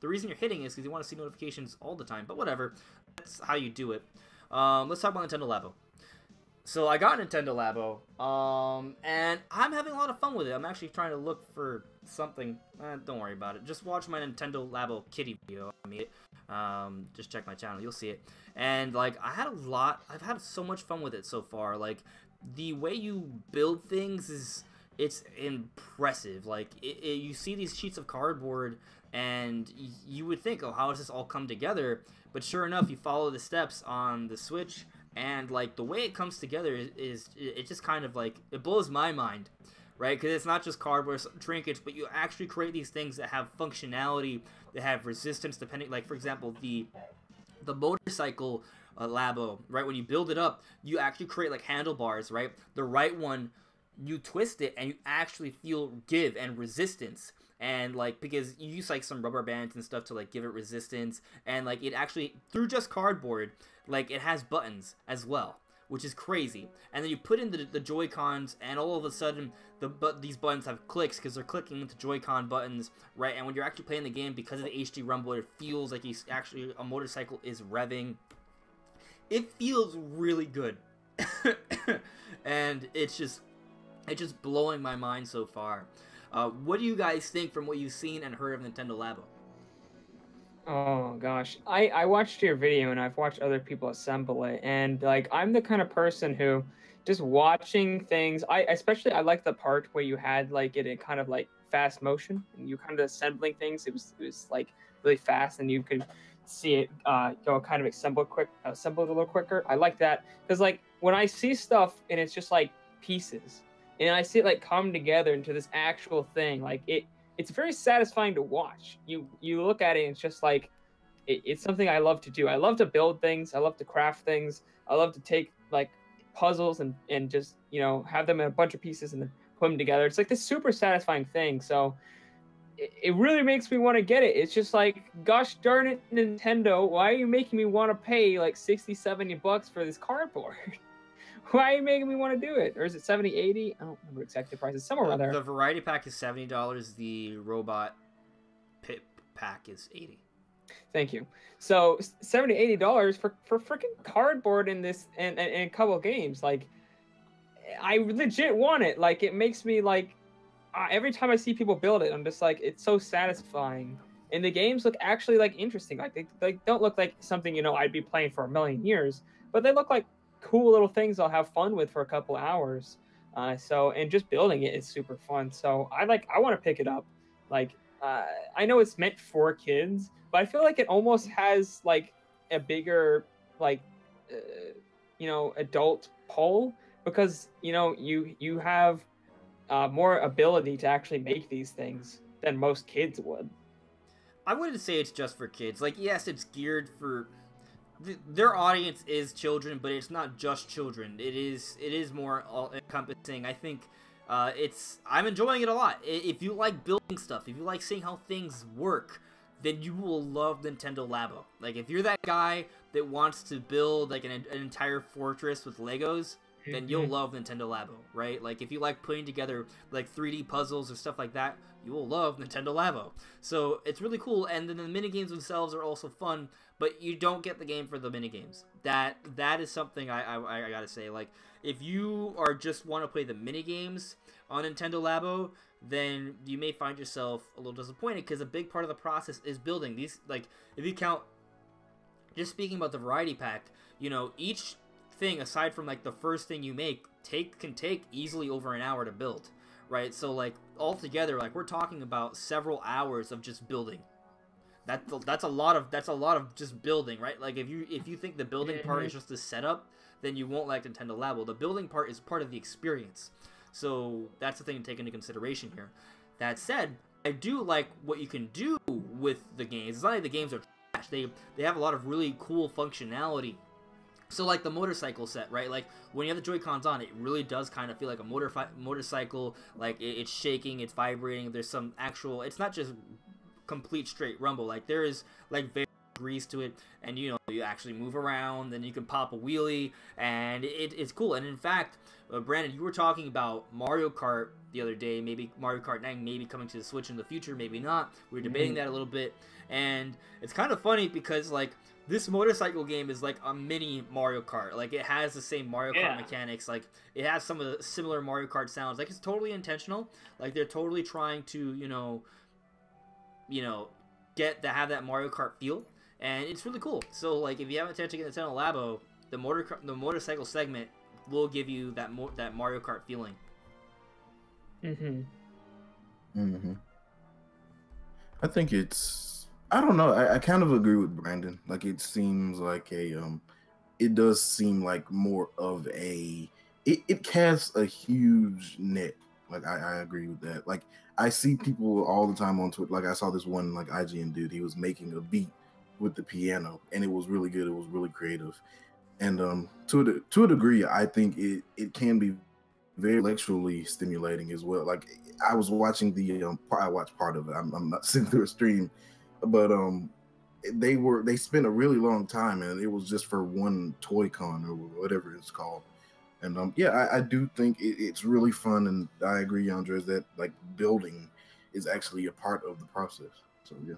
The reason you're hitting is because you want to see notifications all the time, but whatever. That's how you do it. Let's talk about Nintendo Labo. So I got Nintendo Labo, and I'm having a lot of fun with it. I'm actually trying to look for something. Don't worry about it. Just watch my Nintendo Labo kitty video. Just check my channel. You'll see it. And like, I've had so much fun with it so far. Like, the way you build things it's impressive. Like, you see these sheets of cardboard, and you would think, oh, how does this all come together? But sure enough, you follow the steps on the Switch. And, like, the way it comes together is it just kind of, like, it blows my mind, right? Because it's not just cardboard trinkets, but you actually create these things that have functionality, that have resistance, depending, like, for example, the motorcycle Labo, right? When you build it up, you actually create, like, handlebars, right? The right one, you twist it, and you actually feel give and resistance. And, like, because you use, like, some rubber bands and stuff to, like, give it resistance. And, like, it actually, through just cardboard, like, it has buttons as well, which is crazy. And then you put in the Joy-Cons, and all of a sudden, these buttons have clicks, because they're clicking into Joy-Con buttons, right? And when you're actually playing the game, because of the HD rumble, it feels like a motorcycle is revving. It feels really good. And it's just blowing my mind so far. What do you guys think from what you've seen and heard of Nintendo Labo? Oh gosh, I watched your video and I've watched other people assemble it, and like I'm the kind of person who just watching things. I like the part where you had like it in kind of like fast motion and you kind of assembling things. It was like really fast and you could see it go kind of assembled a little quicker. I like that because like when I see stuff and it's just like pieces and I see it like come together into this actual thing, like it's very satisfying to watch. You look at it and it's just like, it's something I love to do. I love to build things. I love to craft things. I love to take like puzzles and just, you know, have them in a bunch of pieces and then put them together. It's like this super satisfying thing. So it really makes me want to get it. It's just like, gosh darn it, Nintendo, why are you making me want to pay like 60, 70 bucks for this cardboard? Why are you making me want to do it? Or is it 70, 80? I don't remember exactly the price. It's somewhere around there. The variety pack is $70. The robot pit pack is $80. Thank you. So $70, $80 for freaking cardboard in this and a couple of games. Like, I legit want it. Like, it makes me like every time I see people build it, I'm just like, it's so satisfying. And the games look actually like interesting. Like they don't look like something, you know, I'd be playing for a million years, but they look like cool little things I'll have fun with for a couple hours. And just building it is super fun. So I want to pick it up. Like, I know it's meant for kids, but I feel like it almost has like a bigger, like, you know, adult pull because, you know, you have more ability to actually make these things than most kids would. I wouldn't say it's just for kids. Like, yes, it's geared for... Their audience is children, but it's not just children. It is more all-encompassing. I think I'm enjoying it a lot. If you like building stuff, if you like seeing how things work, then you will love Nintendo Labo. Like, if you're that guy that wants to build like an entire fortress with Legos, then you'll love Nintendo Labo, right? Like, if you like putting together like 3D puzzles or stuff like that, you will love Nintendo Labo. So it's really cool, and then the minigames themselves are also fun, but you don't get the game for the minigames. That is something I gotta say. Like, if you are just want to play the minigames on Nintendo Labo, then you may find yourself a little disappointed because a big part of the process is building these. Like, if you count, just speaking about the variety pack, you know, each thing aside from like the first thing you make can take easily over an hour to build, right? So like altogether, like we're talking about several hours of just building. That's a lot of just building, right? Like if you think the building part is just the setup, then you won't like Nintendo Labo. The building part is part of the experience. So that's the thing to take into consideration here. That said, I do like what you can do with the games. It's not like the games are trash. They have a lot of really cool functionality. So like the motorcycle set, right? Like when you have the Joy-Cons on, it really does kind of feel like a motorcycle. Like it's shaking, it's vibrating. There's some actual. It's not just complete straight rumble. Like there is like very grease to it, and you know you actually move around, then you can pop a wheelie, and it's cool. And in fact, Brandon, you were talking about Mario Kart the other day. Maybe Mario Kart 9 maybe coming to the Switch in the future, maybe not. We were debating that a little bit, and it's kind of funny because like this motorcycle game is like a mini Mario Kart. Like, it has the same Mario Kart mechanics. Like, it has some of the similar Mario Kart sounds. Like, it's totally intentional. Like, they're totally trying to, you know, have that Mario Kart feel, and it's really cool. So, like, if you haven't attempted to get Nintendo Labo, the motorcycle segment will give you that Mario Kart feeling. I think I don't know. I kind of agree with Brandon. Like, it seems like it does seem like more of it casts a huge net. Like, I agree with that. Like, I see people all the time on Twitter. Like, I saw this one, like, IGN dude, he was making a beat with the piano, and it was really good. It was really creative. And to a degree, I think it can be very intellectually stimulating as well. Like, I was watching I watched part of it. I'm not sitting through a stream, but they spent a really long time, and it was just for one Toy Con or whatever it's called. And yeah, I do think it's really fun, and I agree, Andres, that like building is actually a part of the process. So yeah,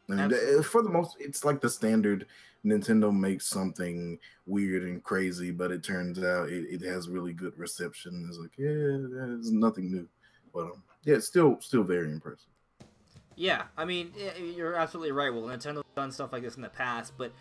and for the most, it's like the standard. Nintendo makes something weird and crazy, but it turns out it has really good reception. It's like, yeah, there's nothing new, but yeah, it's still very impressive. Yeah, I mean, you're absolutely right. Well, Nintendo's done stuff like this in the past, but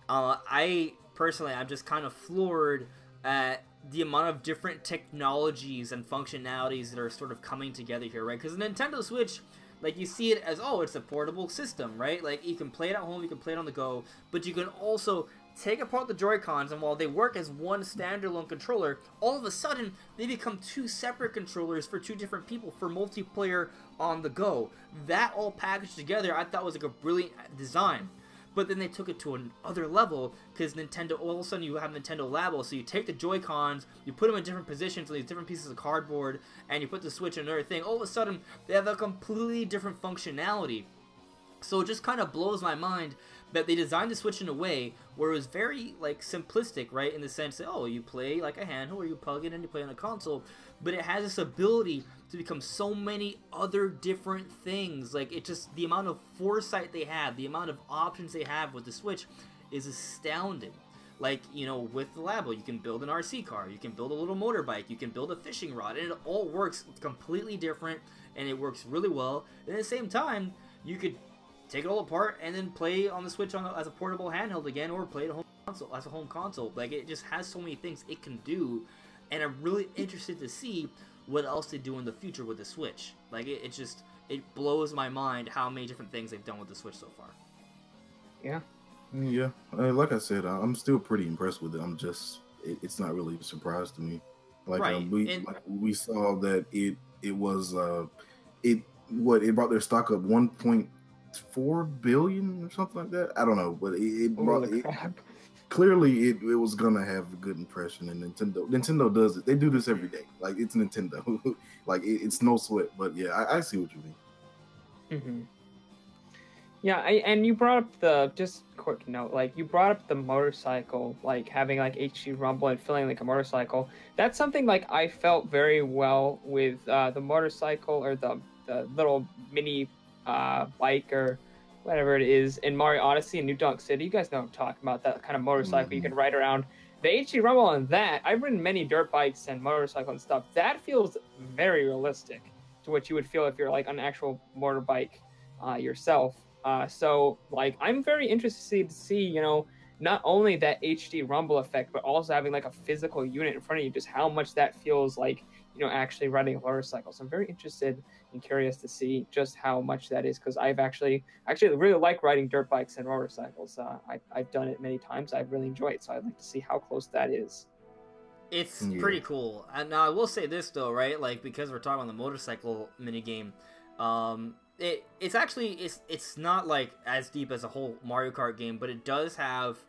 I personally, I'm just kind of floored at the amount of different technologies and functionalities that are sort of coming together here, right? Because the Nintendo Switch, like, you see it as, oh, it's a portable system, right? Like, you can play it at home, you can play it on the go, but you can also take apart the Joy-Cons, and while they work as one standalone controller, all of a sudden, they become two separate controllers for two different people for multiplayer on the go. That all packaged together, I thought was like a brilliant design. But then they took it to another level, because Nintendo, all of a sudden you have Nintendo Labo, so you take the Joy-Cons, you put them in different positions on these different pieces of cardboard, and you put the Switch in another thing. All of a sudden, they have a completely different functionality. So it just kind of blows my mind that they designed the Switch in a way where it was very, like, simplistic, right? In the sense that, oh, you play like a handheld, or you plug it in and you play on a console, but it has this ability to become so many other different things. Like, it just, the amount of foresight they have, the amount of options they have with the Switch is astounding. Like, you know, with the Labo, you can build an RC car, you can build a little motorbike, you can build a fishing rod, and it all works completely different, and it works really well. And at the same time, you could take it all apart and then play on the Switch as a portable handheld again, or play it as a home console. Like, it just has so many things it can do, and I'm really interested to see what else they do in the future with the Switch. Like, it blows my mind how many different things they've done with the Switch so far. Yeah. Yeah, like I said, I'm still pretty impressed with it. It's not really a surprise to me. Like, right. We saw that it brought their stock up 1.4 billion or something like that. I don't know, but clearly it was gonna have a good impression. And Nintendo does it. They do this every day. Like, it's Nintendo. Like, it's no sweat. But yeah, I see what you mean. Mm-hmm. Yeah, and you brought up just quick note, like, you brought up the motorcycle, like, having, like, HD rumble and feeling like a motorcycle. That's something, like, I felt very well with the motorcycle, or the little mini bike, or whatever it is, in Mario Odyssey and New Donk City. You guys know what I'm talking about, that kind of motorcycle you can ride around. The HD rumble on that, I've ridden many dirt bikes and motorcycle and stuff. That feels very realistic to what you would feel if you're, like, on an actual motorbike yourself. So, like, I'm very interested to see, you know, not only that HD rumble effect, but also having, like, a physical unit in front of you, just how much that feels like, you know, actually riding a motorcycle. So I'm very interested and curious to see just how much that is, because I've actually really like riding dirt bikes and motorcycles. I've done it many times. I really enjoy it, so I'd like to see how close that is. It's pretty cool. And now I will say this, though, right? Like, because we're talking about the motorcycle minigame, it's actually it's not like as deep as a whole Mario Kart game, but it does have,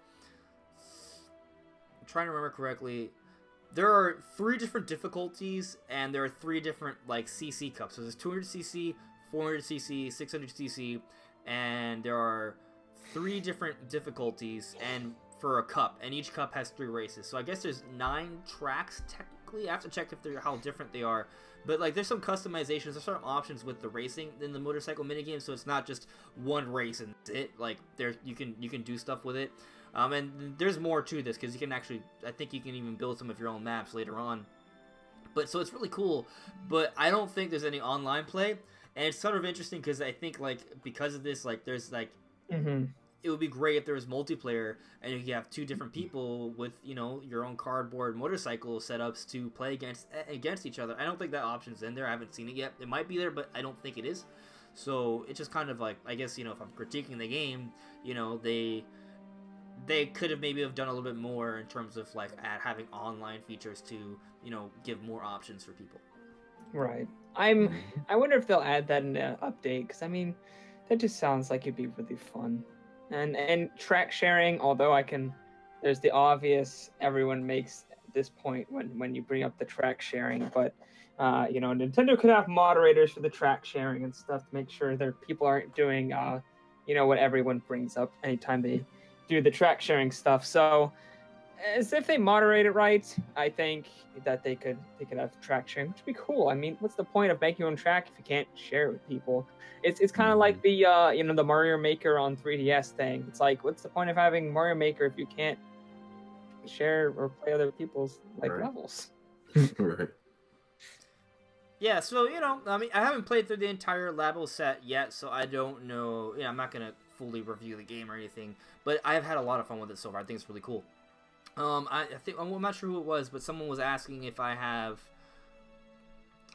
I'm trying to remember correctly, there are 3 different difficulties, and there are 3 different, like, CC cups. So there's 200cc, 400cc, 600cc, and there are 3 different difficulties and for a cup, and each cup has 3 races. So I guess there's 9 tracks exactly. I have to check if they're how different they are. But like, there's some customizations, there's some options with the racing in the motorcycle minigame, so it's not just one race and that's it. Like, you can do stuff with it. And there's more to this because you can actually, I think you can even build some of your own maps later on. But so it's really cool. But I don't think there's any online play, and it's sort of interesting because I think like because of this, like there's like. It would be great if there was multiplayer and you could have two different people with, you know, your own cardboard motorcycle setups to play against each other. I don't think that option's in there. I haven't seen it yet. It might be there, but I don't think it is. So it's just kind of like, I guess, you know, if I'm critiquing the game, you know, they could have maybe have done a little bit more in terms of like having online features to, you know, give more options for people. Right. I wonder if they'll add that in the update, because I mean, that just sounds like it'd be really fun. And track sharing, although there's the obvious everyone makes at this point when you bring up the track sharing, but you know, Nintendo could have moderators for the track sharing and stuff to make sure their people aren't doing you know, what everyone brings up anytime they do the track sharing stuff. So as if they moderate it right, I think that they could have track sharing, which would be cool. I mean, what's the point of making your own track if you can't share it with people? It's kind of like the you know, the Mario Maker on 3DS thing. It's like, what's the point of having Mario Maker if you can't share or play other people's like levels? Right. Yeah, so, you know, I mean, I haven't played through the entire Labo set yet, so I don't know. Yeah, I'm not gonna fully review the game or anything, but I've had a lot of fun with it so far. I think it's really cool. I think I'm not sure who it was, but someone was asking if I have.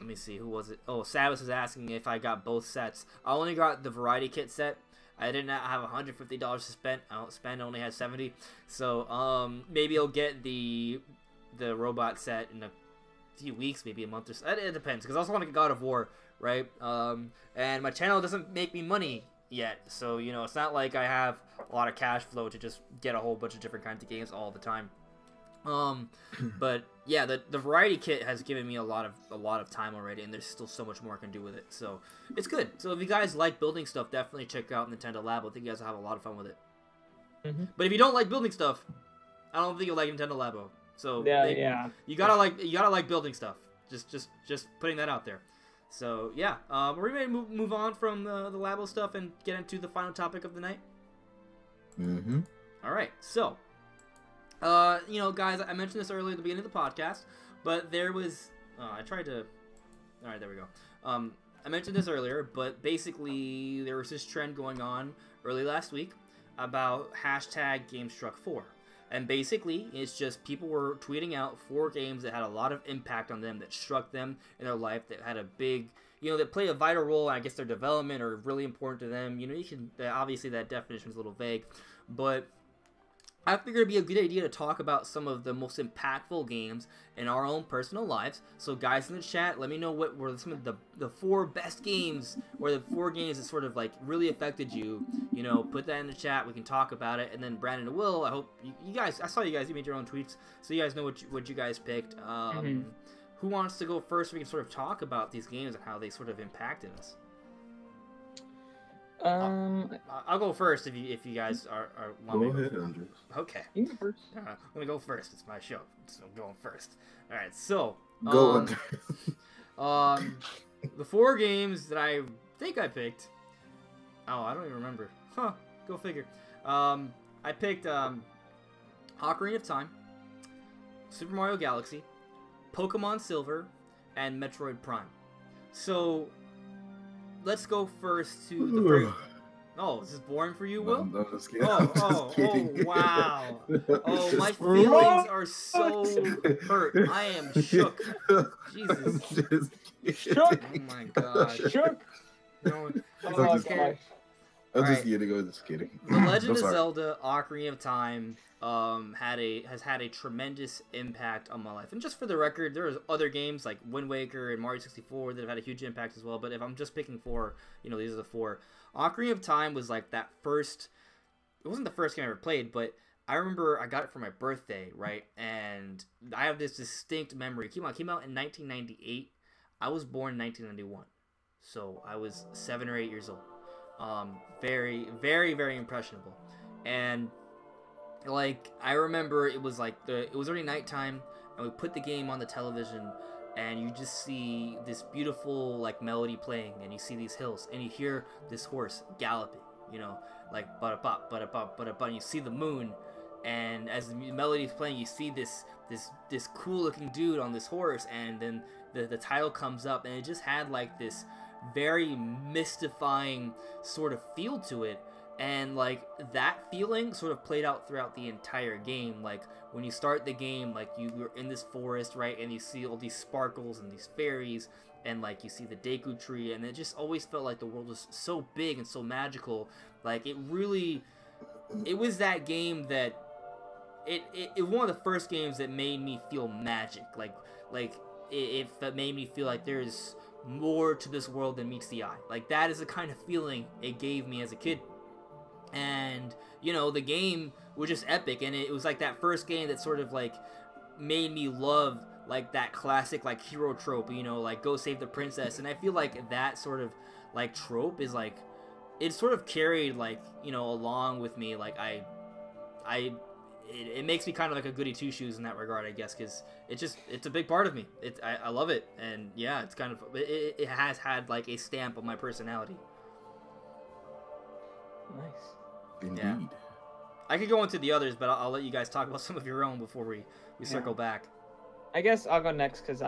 Let me see, who was it? Oh, Savis was asking if I got both sets. I only got the variety kit set. I did not have $150 to spend. I don't spend. I only had 70. So maybe I'll get the robot set in a few weeks, maybe a month or so. It depends, because I also want to get God of War, right? And my channel doesn't make me money yet, so you know, it's not like I have a lot of cash flow to just get a whole bunch of different kinds of games all the time. But yeah, the variety kit has given me a lot of time already, and there's still so much more I can do with it, so it's good. So if you guys like building stuff, definitely check out Nintendo Labo. I think you guys will have a lot of fun with it. But if you don't like building stuff, I don't think you'll like Nintendo Labo. So yeah, you gotta like building stuff. Just putting that out there. So yeah, we're ready to move on from the Labo stuff and get into the final topic of the night. All right, so you know, guys, I mentioned this earlier at the beginning of the podcast, but there was I tried to. All right, there we go. I mentioned this earlier, but basically there was this trend going on early last week about #GameStruck4. And basically, it's just people were tweeting out 4 games that had a lot of impact on them, that struck them in their life, that had a big, you know, that play a vital role, I guess their development, or really important to them. You know, you can, obviously that definition is a little vague, but I figured it'd be a good idea to talk about some of the most impactful games in our own personal lives. So guys in the chat, let me know what were some of the 4 best games, or the 4 games that sort of like really affected you. You know, put that in the chat. We can talk about it. And then Brandon and Will, I hope you guys, I saw you guys, you made your own tweets, so you guys know what you guys picked. Who wants to go first? We can sort of talk about these games and how they sort of impacted us. I'll go first if you guys are go ahead, Andrew. Okay. You go first. I'm gonna go first. It's my show, so I'm going first. All right. So Go the 4 games that I think I picked. Oh, I don't even remember. Huh. Go figure. I picked Ocarina of Time, Super Mario Galaxy, Pokemon Silver, and Metroid Prime. So let's go first to the first. Oh, is this boring for you, Will? No, just kidding. Oh, wow. Oh, my feelings are so hurt. I am shook. Jesus. Shook. Oh my gosh. Shook. No, Oh, gosh. I'm just kidding. The Legend of Zelda: Ocarina of Time has had a tremendous impact on my life. And just for the record, there's other games like Wind Waker and Mario 64 that have had a huge impact as well. But if I'm just picking 4, you know, these are the 4. Ocarina of Time was like that first. It wasn't the first game I ever played, but I remember I got it for my birthday, right? And I have this distinct memory. It came out in 1998. I was born in 1991, so I was 7 or 8 years old. Very, very, very impressionable. And like I remember it was like it was already nighttime, and we put the game on the television, and you just see this beautiful like melody playing, and you see these hills, and you hear this horse galloping, you know, like ba-da-bop, ba-da-bop, ba-da-bop, and you see the moon, and as the melody is playing, you see this cool looking dude on this horse, and then the title comes up, and it just had like this very mystifying sort of feel to it. And like that feeling sort of played out throughout the entire game. Like when you start the game, like you're in this forest, right, and you see all these sparkles and these fairies, and like you see the Deku tree, and it just always felt like the world was so big and so magical. Like it was that game that it one of the first games that made me feel magic. Like it made me feel like there's more to this world than meets the eye. Like that is the kind of feeling it gave me as a kid. And you know, the game was just epic, and it was like that first game that sort of like made me love like that classic like hero trope, you know, like go save the princess. And I feel like that sort of like trope is like it sort of carried like, you know, along with me. Like it makes me kind of like a goody two shoes in that regard, I guess, because it's a big part of me. I love it, and yeah, it's kind of it has had like a stamp of my personality. Nice. Indeed. Yeah. I could go into the others, but I'll let you guys talk about some of your own before we circle back. I guess I'll go next because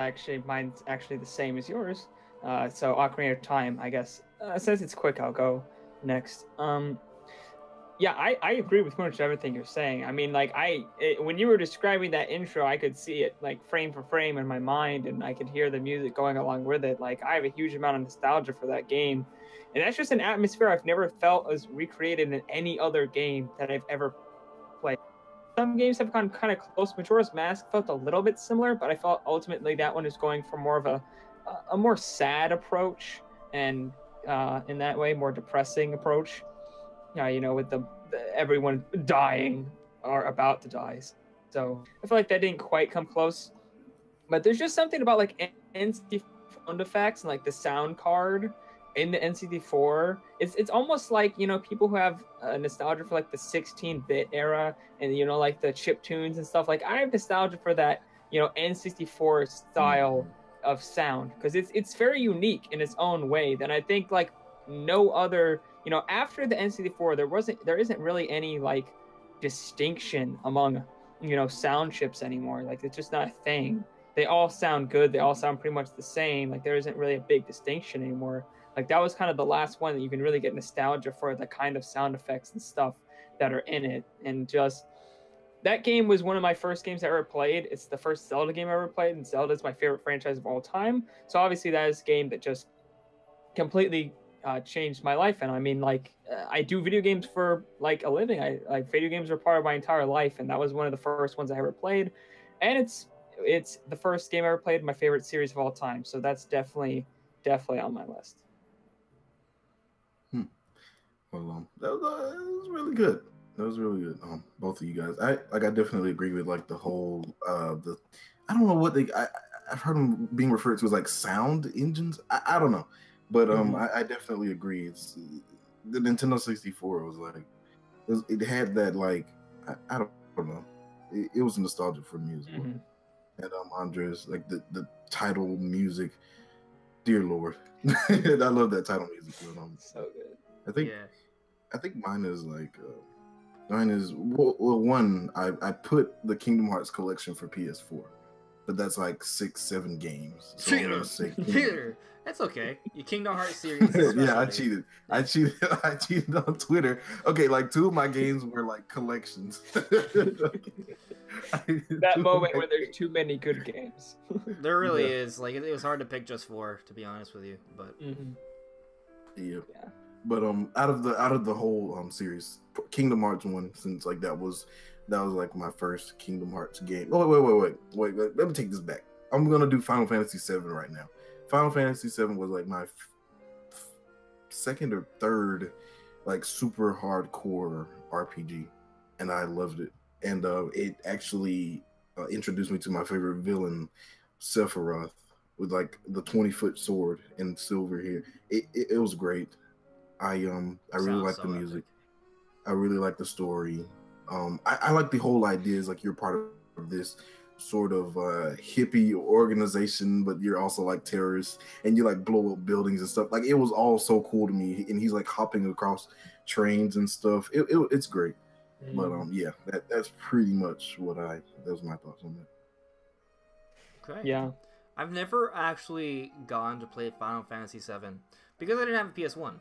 mine's actually the same as yours. So Ocarina of Time, I guess. Since it's quick, I'll go next. Yeah, I agree with pretty much everything you're saying. I mean, like when you were describing that intro, I could see it like frame for frame in my mind, and I could hear the music going along with it. Like I have a huge amount of nostalgia for that game. And that's just an atmosphere I've never felt as recreated in any other game that I've ever played. Some games have gone kind of close. Majora's Mask felt a little bit similar, but I felt ultimately that one is going for more of a more sad approach, and in that way, more depressing approach. You know, with the everyone dying or about to die. So I feel like that didn't quite come close. But there's just something about like NCT sound effects and like the sound card in the NCT4, it's almost like, you know, people who have nostalgia for like the 16-bit era and, you know, like the chip tunes and stuff. Like I have nostalgia for that, you know, N64 style of sound, because it's very unique in its own way. Then I think like no other, you know, after the N64, there isn't really any like distinction among, you know, sound chips anymore. Like it's just not a thing. They all sound good. They all sound pretty much the same. Like there isn't really a big distinction anymore. Like that was kind of the last one that you can really get nostalgia for the kind of sound effects and stuff that are in it. And just that game was one of my first games I ever played. It's the first Zelda game I ever played, and Zelda is my favorite franchise of all time. So obviously that is a game that just completely changed my life. And I mean, like I do video games for like a living. Like video games are part of my entire life, and that was one of the first ones I ever played. And it's the first game I ever played, my favorite series of all time. So that's definitely on my list. Well, that was really good. That was really good. Both of you guys. I definitely agree with like the whole I don't know what I've heard them being referred to as like sound engines. I don't know, but I definitely agree. It's the Nintendo 64 was like it had that like I don't know. It was nostalgic for me as well. And Andres, like the title music, dear Lord, I love that title music. So good. I think mine is like one. I put the Kingdom Hearts collection for PS4, but that's like 6-7 games. So I'm gonna say that's okay. Your Kingdom Hearts series. Yeah, I cheated. I cheated on Twitter. Okay, like 2 of my games were like collections. That moment where there's too many good games. There really is. Like it was hard to pick just 4, to be honest with you. But yeah. But out of the whole series, Kingdom Hearts 1, since like that was like my first Kingdom Hearts game. Oh, wait. Let me take this back. I'm gonna do Final Fantasy 7 right now. Final Fantasy 7 was like my second or third like super hardcore RPG, and I loved it. And it actually introduced me to my favorite villain, Sephiroth, with like the 20-foot sword and silver here. It was great. I really like the music. I really like the story. I like the whole idea is like you're part of this sort of hippie organization, but you're also like terrorists and you like blow up buildings and stuff. Like it was all so cool to me. And he's like hopping across trains and stuff. It's great. But yeah, that's pretty much that was my thoughts on that. Okay. Yeah. I've never actually gone to play Final Fantasy VII because I didn't have a PS1.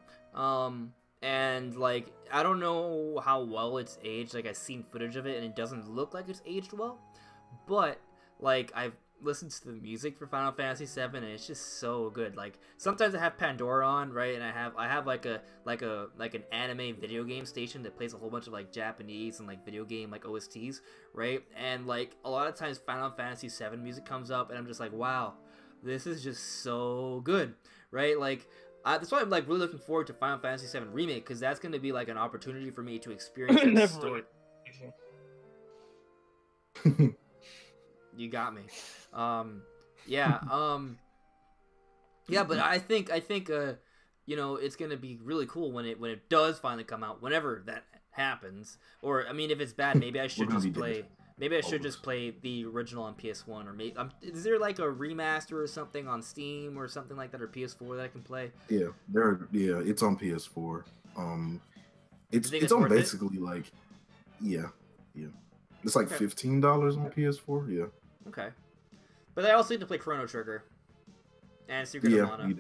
And like I don't know how well it's aged. Like I've seen footage of it and it doesn't look like it's aged well. But like I've listened to the music for Final Fantasy VII and it's just so good. Like sometimes I have Pandora on, right? And I have like an anime video game station that plays a whole bunch of like Japanese and like video game like OSTs, right? And like a lot of times Final Fantasy VII music comes up and I'm just like, wow, this is just so good, right? Like that's why I'm like really looking forward to Final Fantasy VII Remake, because that's going to be like an opportunity for me to experience that story. You got me. Yeah. Yeah, but I think you know, it's going to be really cool when it does finally come out, whenever that happens. Or I mean, if it's bad, maybe I should just play. Maybe I should just play the original on PS1, or maybe is there like a remaster or something on Steam or something like that, or PS4 that I can play? Yeah, it's on PS4. It's on basically like, yeah, it's like $15 on PS4. Yeah. Okay, but I also need to play Chrono Trigger and Secret of Mana.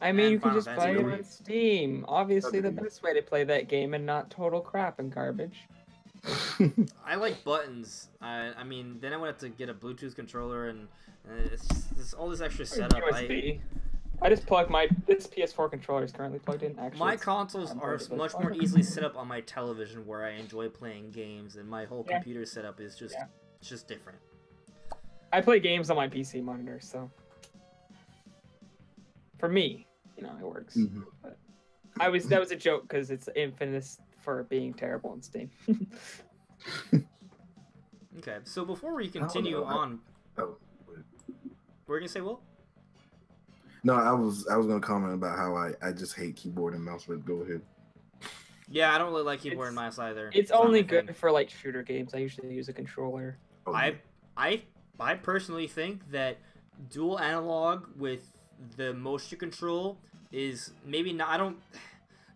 I mean, you can just buy it on Steam. Obviously, the best way to play that game and not total crap and garbage. I like buttons. I mean, then I would have to get a Bluetooth controller and it's all this extra setup. I just plug this PS4 controller is currently plugged in. Actually, my consoles are much more easily set up on my television, where I enjoy playing games, and my whole computer setup is just different. I play games on my PC monitor, so for me, you know, it works. Mm-hmm. But that was a joke because it's infamous for being terrible in Steam. Okay, so before we continue on, we're gonna say, well, no, I was gonna comment about how I just hate keyboard and mouse. But go ahead. Yeah, I don't really like keyboard and mouse either. It's only good for like shooter games. I usually use a controller. I personally think that dual analog with the motion control is maybe not.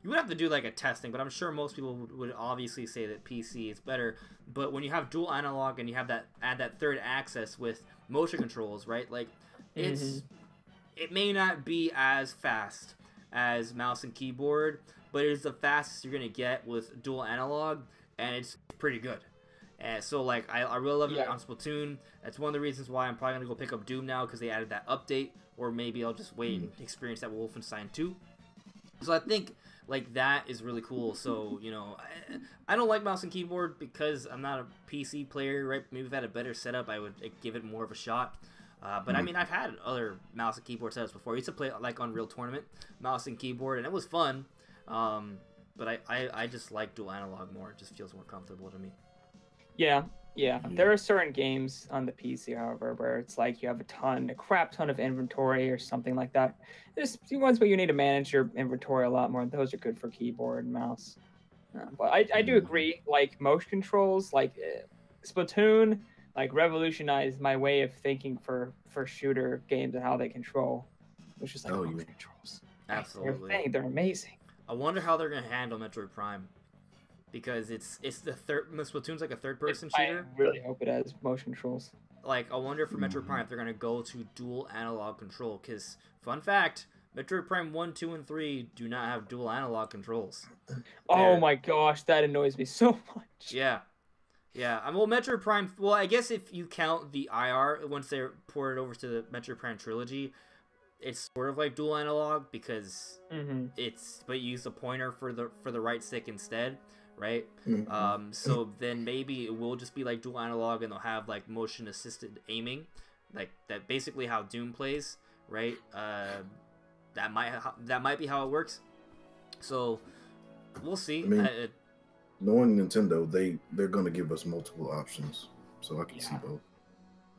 You would have to do like a testing, but I'm sure most people would obviously say that PC is better. But when you have dual analog and you have add that third axis with motion controls, right? Like it may not be as fast as mouse and keyboard, but it is the fastest you're gonna get with dual analog, and it's pretty good. And so like I really love it on Splatoon. That's one of the reasons why I'm probably gonna go pick up Doom now, because they added that update. Or maybe I'll just wait and experience that with Wolfenstein 2. So I think like that is really cool. So, you know, I don't like mouse and keyboard because I'm not a PC player, right? Maybe if I had a better setup, I would give it more of a shot. But I mean, I've had other mouse and keyboard setups before. I used to play like Unreal Tournament, mouse and keyboard, and it was fun. But I just like dual analog more. It just feels more comfortable to me. Yeah. There are certain games on the PC, however, where it's like you have a crap ton of inventory or something like that. There's ones where you need to manage your inventory a lot more. Those are good for keyboard and mouse. But I do agree, like motion controls, like Splatoon, like revolutionized my way of thinking for shooter games and how they control. Which is like motion controls. Absolutely. They're amazing. I wonder how they're gonna handle Metroid Prime. Because it's the third. Splatoon's like a third-person shooter. I really hope it has motion controls. Like, I wonder for Metroid Prime if they're gonna go to dual analog control. Because fun fact, Metroid Prime 1, 2, and 3 do not have dual analog controls. Oh my gosh, that annoys me so much. Yeah. Well, Metroid Prime. Well, I guess if you count the IR once they're ported over to the Metroid Prime trilogy, it's sort of like dual analog because but you use the pointer for the right stick instead. Right? So then maybe it will just be like dual analog and they'll have like motion assisted aiming, like that basically how Doom plays, right? That might be how it works. So we'll see. I mean, knowing Nintendo, they're gonna give us multiple options, so I can see both.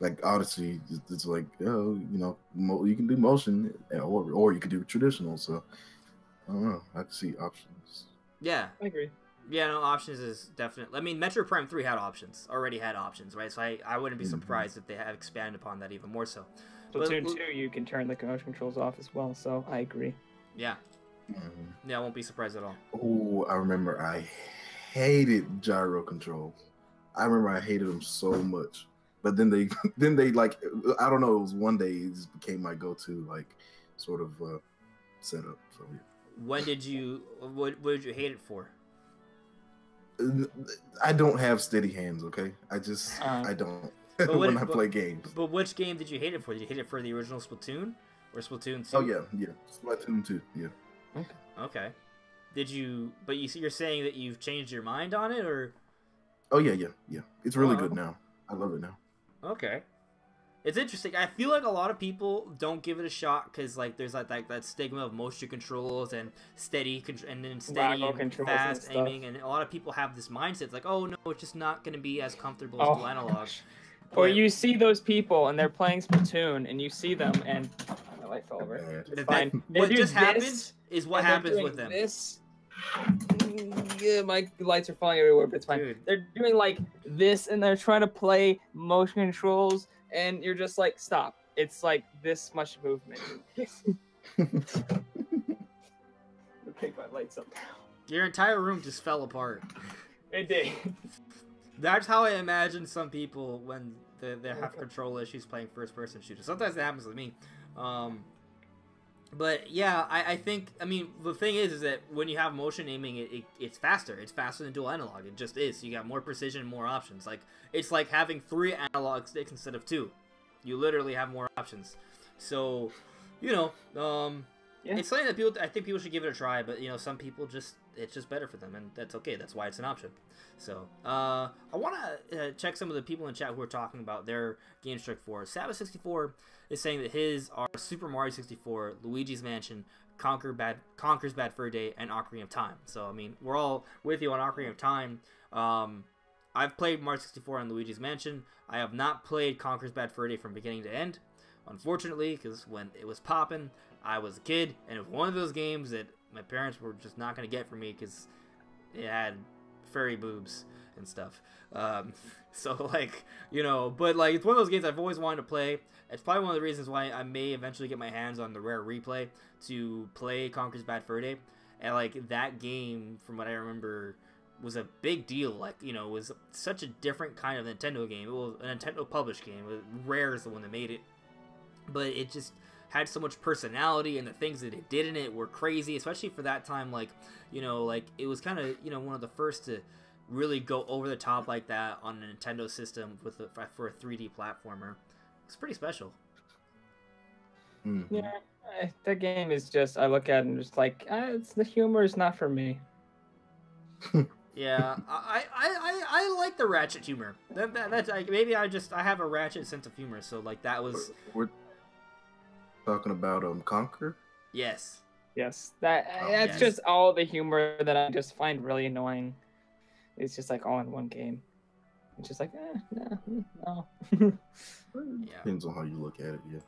Like Odyssey, it's like, you know, you can do motion or you can do traditional. So I don't know. I can see options. Yeah, I agree. Yeah, no, options is definitely. I mean, Metroid Prime 3 already had options, right? So I wouldn't be surprised if they have expanded upon that even more so. Splatoon 2, you can turn the motion controls off as well, so I agree. Yeah. Yeah, I won't be surprised at all. Oh, I remember I hated gyro controls. I remember I hated them so much. But then they like, I don't know, it was one day it just became my go-to, like, sort of setup. So yeah. What did you hate it for? I don't have steady hands, okay? I don't when I play games. But which game did you hate it for? Did you hate it for the original Splatoon or Splatoon 2? Oh yeah, Splatoon 2, yeah. Okay. Did you? But you're saying that you've changed your mind on it, or? Oh yeah. It's really good now. I love it now. Okay. It's interesting. I feel like a lot of people don't give it a shot because like there's like that stigma of motion controls and steady and fast aiming, and a lot of people have this mindset. It's like, oh no, it's just not going to be as comfortable as dual analog. Or you see those people and they're playing Splatoon, and you see them and my light fell over. It's fine. What just happens is what happens with them. Yeah, my lights are falling everywhere, but it's fine. Dude. They're doing like this, and they're trying to play motion controls. And you're just like, stop. It's like this much movement. Take my lights up now. Your entire room just fell apart. It did. That's how I imagine some people when they have control issues playing first-person shooters. Sometimes it happens with me. But yeah, I think, I mean, the thing is that when you have motion aiming, it's faster. It's faster than dual analog. It just is. You got more precision and more options. Like, it's like having 3 analog sticks instead of 2. You literally have more options. So, you know, it's something that I think people should give it a try. But, you know, some people it's just better for them. And that's okay. That's why it's an option. So, I want to check some of the people in chat who are talking about their game strike for. Sabbath64 is saying that his are Super Mario 64, Luigi's Mansion, Conker's Bad Fur Day, and Ocarina of Time. So, I mean, we're all with you on Ocarina of Time. I've played Mario 64 and Luigi's Mansion. I have not played Conker's Bad Fur Day from beginning to end, unfortunately, because when it was popping, I was a kid, and it was one of those games that my parents were just not going to get for me because it had furry boobs and stuff. So, like, you know, but, like, it's one of those games I've always wanted to play. It's probably one of the reasons why I may eventually get my hands on the rare replay to play Conker's Bad Fur Day. And, like, that game, from what I remember, was a big deal. Like, you know, it was such a different kind of Nintendo game. It was a Nintendo published game. Rare is the one that made it. But it just had so much personality, and the things that it did in it were crazy, especially for that time. Like, you know, like, it was kind of, you know, one of the first to really go over the top like that on a Nintendo system for a 3D platformer. It's pretty special. Yeah, that game is just, I look at it and just like, the humor is not for me. Yeah, I like the Ratchet humor. That's maybe I have a Ratchet sense of humor, so like that was. We're talking about Conker. Yes. Yes, that's just all the humor that I just find really annoying. It's just like all in one game. It's just like, no. Yeah. Depends on how you look at it, yeah.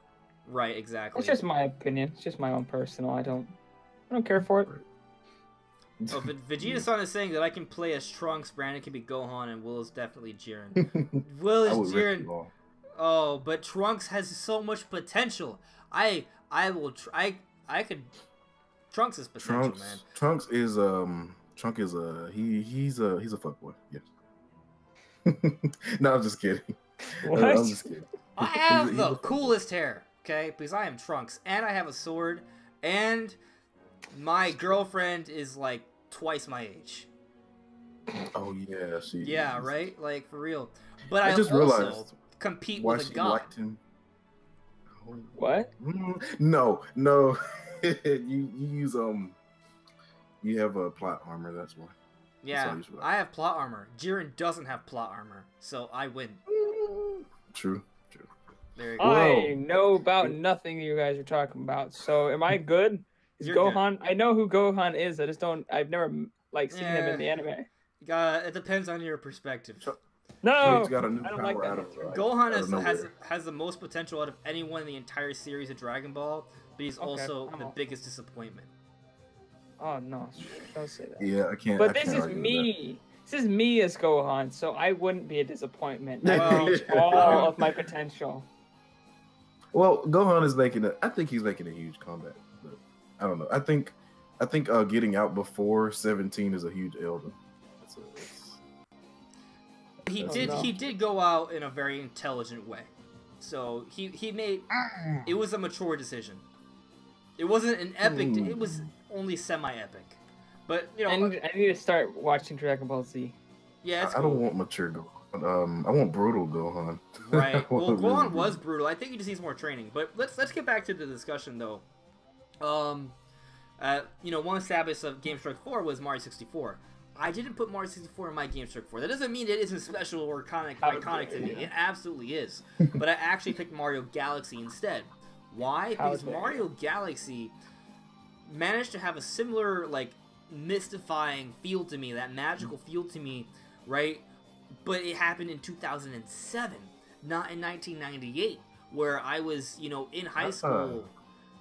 Right, exactly. It's just my opinion. It's just my own personal. I don't care for it. Oh, but Vegeta-san is saying that I can play as Trunks, Brandon can be Gohan, and Will is definitely Jiren. Will is Jiren. Oh, but Trunks has so much potential. I could. Trunks is potential, man. Trunks is he's a fuckboy. Yes. No, I'm just kidding. What? I'm just kidding. I have the coolest hair, okay? Because I am Trunks, and I have a sword, and my girlfriend is like twice my age. Oh yeah, she. Yeah, right. Like for real. But I just also realized compete why with a she god. liked him. What? No. you use you have a plot armor. That's why. Yeah, I have plot armor. Jiren doesn't have plot armor, so I win. True. There you go. I know about nothing you guys are talking about. So am I good? Is Gohan? Good. I know who Gohan is. I've never like seen him in the anime. It depends on your perspective. No, he's got a new I don't power like that. out of it. Gohan has the most potential out of anyone in the entire series of Dragon Ball, but he's also the biggest disappointment. Oh no, don't say that. Yeah, I can't. But I this can't is argue with me. This is me as Gohan, so I wouldn't be a disappointment. I Well, reach all of my potential. Well, Gohan is making a. I think he's making a huge comeback, but I don't know. I think getting out before 17 is a huge elder. He did go out in a very intelligent way, so he made it was a mature decision. It wasn't an epic. It was only semi-epic, but you know. I need to start watching Dragon Ball Z. Yeah, it's I cool. don't want mature Gohan. I want brutal Gohan. Right. Well, Gohan was brutal. I think he just needs more training. But let's get back to the discussion though. You know, one established of Game Strike 4 was Mario 64. I didn't put Mario 64 in my Game Strike 4. That doesn't mean it isn't special or iconic to me. It absolutely is. But I actually picked Mario Galaxy instead. Why? Because Mario Galaxy managed to have a similar, like, mystifying feel to me, that magical feel to me, right? But it happened in 2007, not in 1998, where I was, you know, in high school.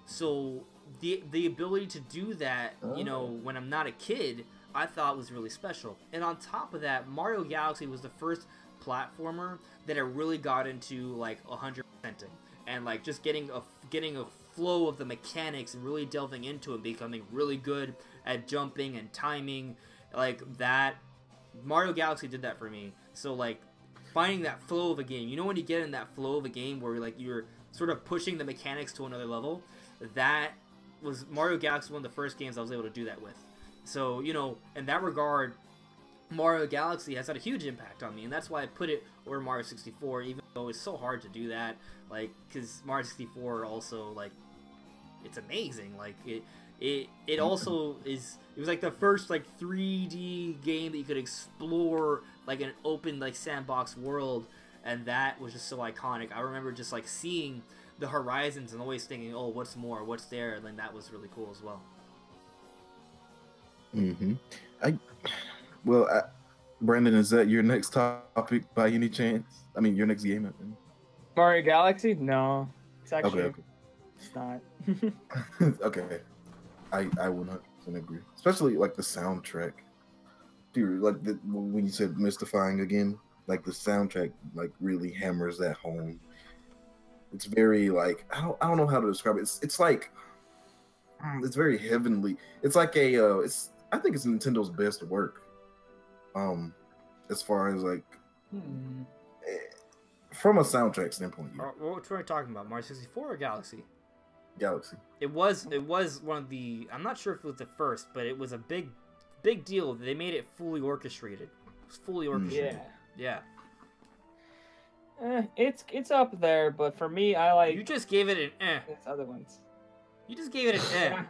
So the ability to do that, you know, when I'm not a kid, I thought was really special. And on top of that, Mario Galaxy was the first platformer that I really got into, like, 100%ing. And, like, just getting a flow of the mechanics and really delving into it, becoming really good at jumping and timing. Like, that, Mario Galaxy did that for me. So, like, finding that flow of a game, you know when you get in that flow of a game where, like, you're sort of pushing the mechanics to another level? That was, Mario Galaxy one of the first games I was able to do that with. So, you know, in that regard, Mario Galaxy has had a huge impact on me, and that's why I put it over Mario 64, even though it's so hard to do that, like, because Mario 64 also, like, it's amazing, like, it also is, it was, like, the first, like, 3D game that you could explore, like, an open, like, sandbox world, and that was just so iconic. I remember just, like, seeing the horizons and always thinking, oh, what's more, what's there, and then that was really cool as well. Brandon, is that your next topic by any chance? I mean, your next game? Mario Galaxy? No, it's actually okay. It's not. Okay, I 100% agree. Especially like the soundtrack, dude. Like when you said mystifying again, like the soundtrack like really hammers that home. It's very like I don't know how to describe it. It's like it's very heavenly. It's like a I think it's Nintendo's best work. As far as like from a soundtrack standpoint. Yeah. What were we talking about? Mario 64 or Galaxy? Galaxy. It was one of the, I'm not sure if it was the first, but it was a big deal. They made it fully orchestrated. It was fully orchestrated. Yeah. It's up there, but for me, I like. You just gave it an eh. It's other ones. You just gave it an eh. Yeah,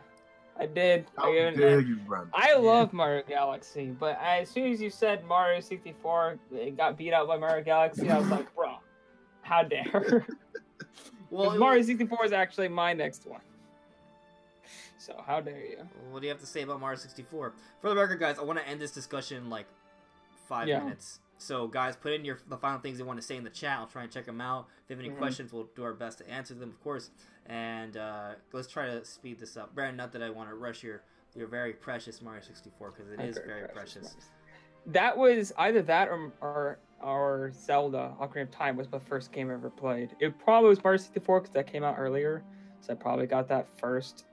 I did. I love Mario Galaxy, but as soon as you said Mario 64, it got beat out by Mario Galaxy. I was like, bro, how dare? Well, Mario 64 is actually my next one. So how dare you? What do you have to say about Mario 64? For the record, guys, I want to end this discussion in like 5 minutes. So, guys, put in the final things you want to say in the chat. I'll try and check them out. If you have any questions, we'll do our best to answer them, of course. And let's try to speed this up. Brandon, not that I want to rush your very precious Mario 64, because it is very precious. That was either that or Zelda Ocarina of Time was my first game I ever played. It probably was Mario 64 because that came out earlier, so I probably got that first.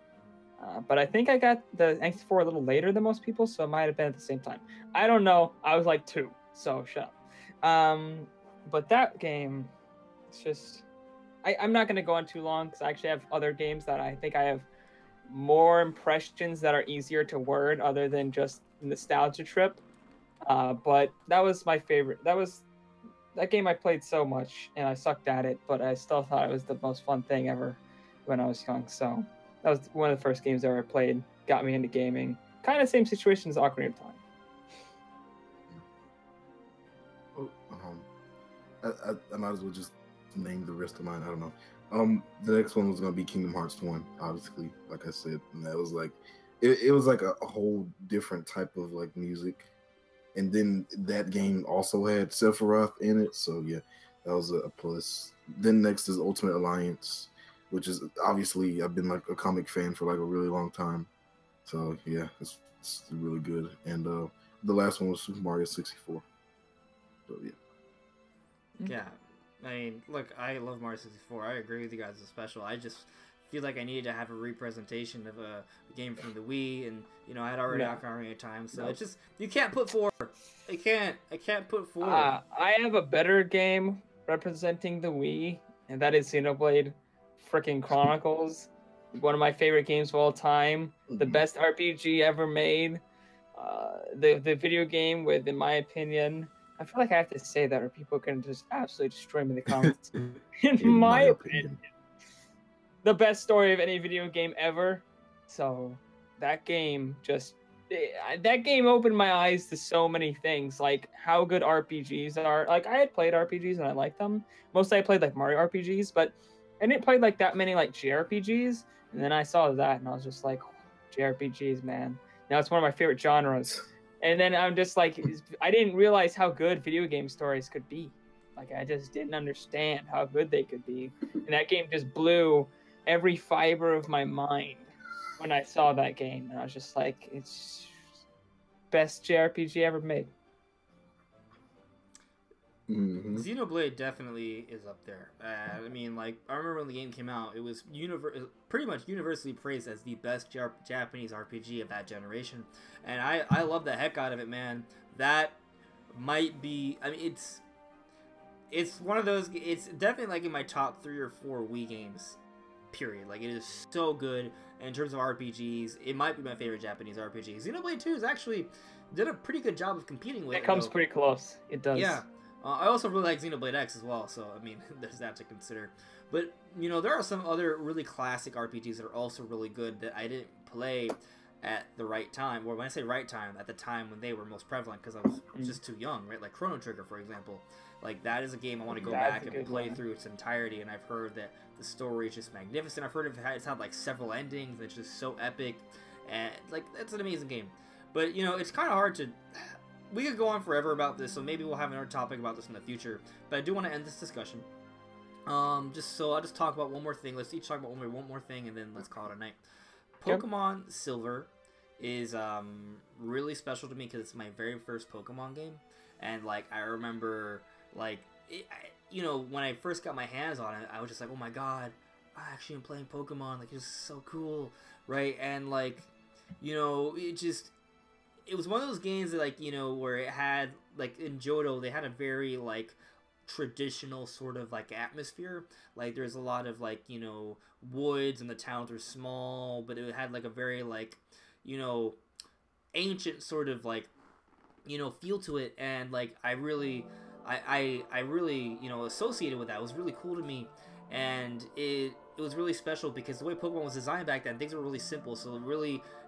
But I think I got the N64 a little later than most people, so it might have been at the same time. I don't know. I was like 2. So shut up. But that game, it's just, I'm not going to go on too long because I actually have other games that I think I have more impressions that are easier to word other than just nostalgia trip. But that was my favorite. That game I played so much and I sucked at it, but I still thought it was the most fun thing ever when I was young. So that was one of the first games I ever played, got me into gaming. Kind of same situation as Ocarina of Time. I might as well just name the rest of mine. I don't know. The next one was gonna be Kingdom Hearts 1, obviously, like I said, and that was like, it was like a whole different type of like music, and then that game also had Sephiroth in it, so yeah, that was a plus. Then next is Ultimate Alliance, which is obviously I've been like a comic fan for like a really long time, So yeah, it's really good. And the last one was Super Mario 64. So yeah. Yeah, I mean, look, I love Mario 64. I agree with you guys. It's special. I just feel like I needed to have a representation of a game from the Wii, and I had already Ocarina of Time, so it's just you can't put four. I can't put four. I have a better game representing the Wii, and that is Xenoblade freaking Chronicles. One of my favorite games of all time. The best RPG ever made. The video game with, in my opinion, I feel like I have to say that or people can just absolutely destroy me in the comments. in my opinion, the best story of any video game ever. So that game opened my eyes to so many things, like how good RPGs are. Like I had played RPGs and I liked them. Mostly I played like Mario RPGs, but I didn't play like that many like JRPGs. And then I saw that and I was just like, oh, JRPGs, man. Now it's one of my favorite genres. And then I'm just like, I didn't realize how good video game stories could be. Like I just didn't understand how good they could be. And that game just blew every fiber of my mind when I saw that game. And I was just like, it's best JRPG ever made. Xenoblade definitely is up there. I mean, like, I remember when the game came out, it was pretty much universally praised as the best Japanese RPG of that generation. And I love the heck out of it, man. That might be, I mean, it's one of those, it's definitely like in my top 3 or 4 Wii games, period. Like, it is so good. And in terms of RPGs, it might be my favorite Japanese RPG. Xenoblade 2 is actually did a pretty good job of competing with it. It comes pretty close. It does. Yeah. I also really like Xenoblade X as well, so, I mean, there's that to consider. But, there are some other really classic RPGs that are also really good that I didn't play at the right time. Or when I say right time, at the time when they were most prevalent, because I was just too young, right? Like Chrono Trigger, for example. Like, that is a game I want to go back and play through its entirety, and I've heard that the story is just magnificent. I've heard it's had, like, several endings. It's just so epic. And, like, it's an amazing game. But, it's kind of hard to... We could go on forever about this, so maybe we'll have another topic about this in the future. But I do want to end this discussion. I'll just talk about one more thing. Let's each talk about one more thing, and then let's call it a night. Pokemon Silver is really special to me because it's my very first Pokemon game, and like I remember, like when I first got my hands on it, I was just like, oh my god, I actually am playing Pokemon. Like it's so cool, right? And like, it was one of those games that, like, where it had, like, in Johto, they had a very, like, traditional sort of, like, atmosphere. Like, there's a lot of, like, woods, and the towns are small, but it had, like, a very, like, ancient sort of, like, feel to it, and, like, I really, associated with that. It was really cool to me, and it was really special because the way Pokemon was designed back then, things were really simple, so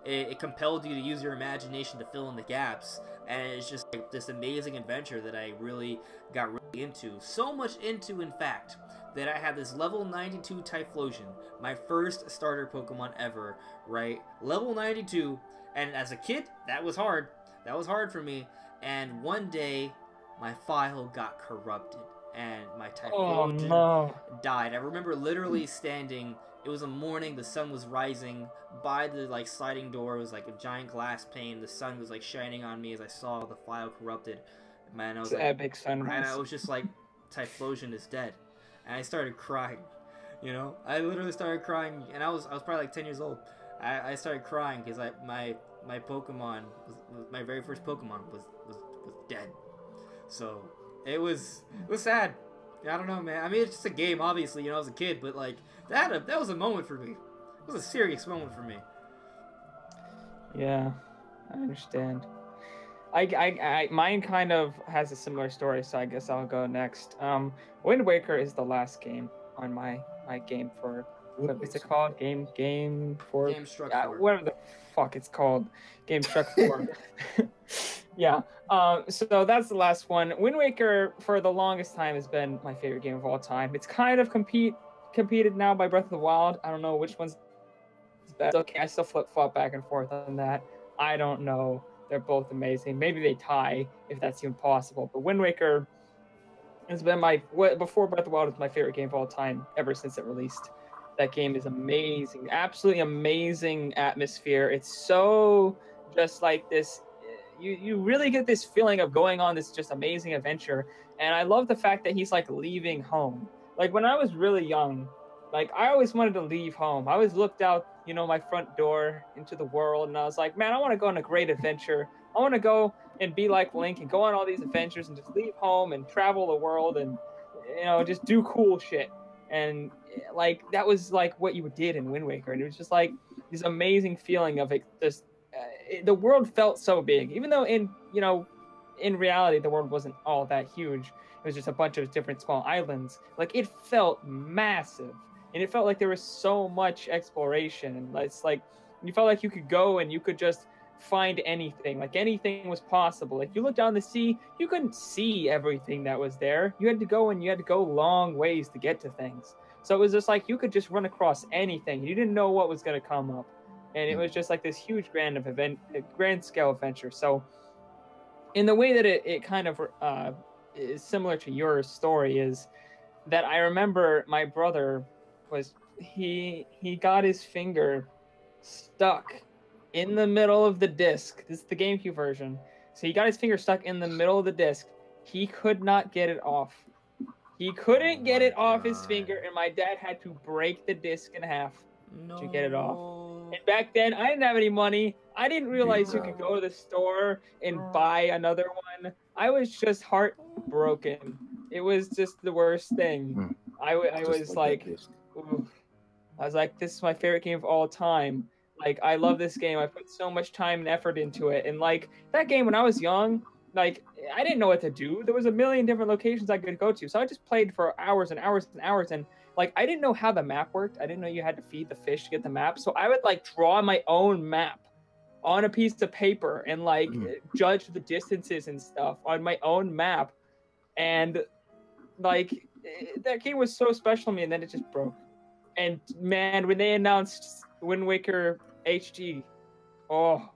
it compelled you to use your imagination to fill in the gaps, and it's just like this amazing adventure that I really got really into. So much into, in fact, that I had this level 92 Typhlosion, my first starter Pokemon ever, right? Level 92, and as a kid, that was hard. That was hard for me, and one day, my file got corrupted, and my Typhlosion died. I remember literally standing, it was a morning, the sun was rising, by the, like, sliding door, it was like a giant glass pane, the sun was, like, shining on me as I saw the file corrupted. Man, I was like, epic sunrise. And I was just like, Typhlosion is dead. And I started crying, I literally started crying, and I was probably like 10 years old. I started crying because my Pokemon, my very first Pokemon was dead. So, it was sad. I don't know, man. I mean, it's just a game, obviously, I was a kid, but, like, that was a moment for me. It was a serious moment for me. Yeah, I understand. Mine kind of has a similar story, so I guess I'll go next. Wind Waker is the last game on my game for, what's it called? Game for... Game Struck 4. Whatever the fuck it's called. Game Struck 4. Yeah, so that's the last one. Wind Waker, for the longest time, has been my favorite game of all time. It's kind of competed now by Breath of the Wild. I don't know which one's best. Okay, I still flip-flop back and forth on that. I don't know. They're both amazing. Maybe they tie, if that's even possible. But Wind Waker has been before Breath of the Wild was my favorite game of all time, ever since it released. That game is amazing, absolutely amazing atmosphere. It's so just like this. You really get this feeling of going on this just amazing adventure. And I love the fact that he's like leaving home. Like when I was really young, like I always wanted to leave home. I always looked out, you know, my front door into the world, and I was like, man, I want to go on a great adventure. I want to go and be like Link and go on all these adventures and just leave home and travel the world and, you know, just do cool shit. And like that was like what you did in Wind Waker, and it was just like this amazing feeling of it. Just the world felt so big, even though in reality the world wasn't all that huge. It was just a bunch of different small islands. Like it felt massive, and it felt like there was so much exploration. And it's like you felt like you could go and you could just find anything. Like anything was possible. Like you looked down the sea, you couldn't see everything that was there. You had to go, and you had to go long ways to get to things. So it was just like you could just run across anything. You didn't know what was going to come up, and it was just like this huge grand scale adventure. So in the way that it kind of is similar to your story is that I remember my brother was he got his finger stuck in the middle of the disc. This is the GameCube version. So he got his finger stuck in the middle of the disc. He could not get it off. He couldn't get it off his finger, and my dad had to break the disc in half to get it off. And back then, I didn't have any money. I didn't realize you could go to the store and buy another one. I was just heartbroken. It was just the worst thing. I was like, this is my favorite game of all time. Like, I love this game. I put so much time and effort into it. And, like, that game when I was young, like, I didn't know what to do. There was a million different locations I could go to. So I just played for hours and hours and hours. And, like, I didn't know how the map worked. I didn't know you had to feed the fish to get the map. So I would, like, draw my own map on a piece of paper and, like, judge the distances and stuff on my own map. And, like, that game was so special to me. And then it just broke. And, man, when they announced Wind Waker HD, oh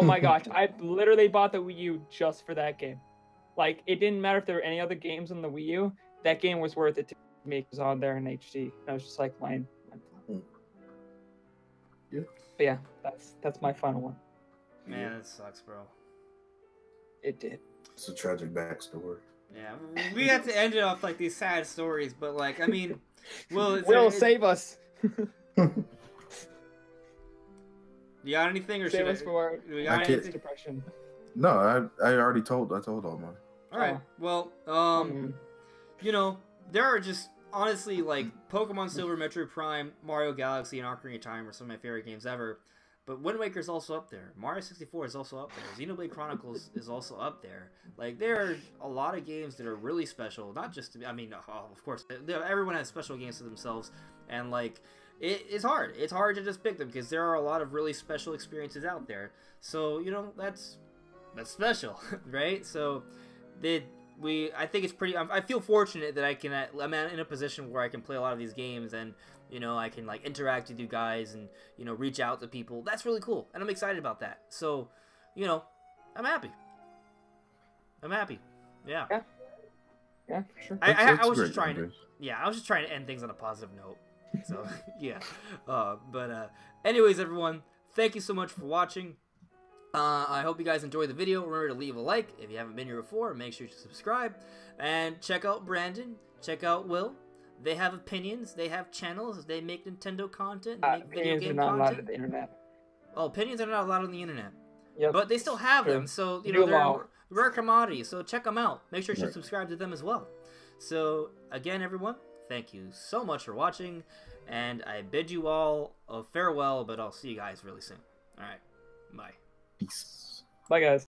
my gosh, I literally bought the Wii U just for that game. Like, it didn't matter if there were any other games on the Wii U, that game was worth it to me. It was on there in HD. And I was just like, mine. Yeah. But yeah, that's my final one. Man, it sucks, bro. It did. It's a tragic backstory. Yeah, we had to end it off like these sad stories, but like, I mean, Will save us. You got anything, or save should us for we got anything? Depression? No, I already told all mine. All right. Well, you know, there are just honestly like Pokemon Silver, Metroid Prime, Mario Galaxy, and Ocarina of Time are some of my favorite games ever. But Wind Waker is also up there. Mario 64 is also up there. Xenoblade Chronicles is also up there. Like, there are a lot of games that are really special. Not just, I mean, of course, everyone has special games to themselves. And, like, it's hard. It's hard to just pick them because there are a lot of really special experiences out there. So, you know, that's special, right? So, I think it's pretty, I feel fortunate that I'm in a position where I can play a lot of these games and, you know, I can, like, interact with you guys and, you know, reach out to people. That's really cool, and I'm excited about that. So, you know, I'm happy. Yeah. Yeah, for sure. I was just trying to, I was just trying to end things on a positive note. So, yeah. Anyways, everyone, thank you so much for watching. I hope you guys enjoyed the video. Remember to leave a like if you haven't been here before. Make sure to subscribe. And check out Brandon. Check out Will. They have opinions. They have channels. They make Nintendo content. They make video game content. Opinions are not allowed on the internet. Oh, opinions are not allowed on the internet. Yep. But they still have them. So, you know, they're rare commodities. So check them out. Make sure to subscribe to them as well. So, again, everyone, thank you so much for watching. And I bid you all a farewell, but I'll see you guys really soon. All right. Bye. Peace. Bye, guys.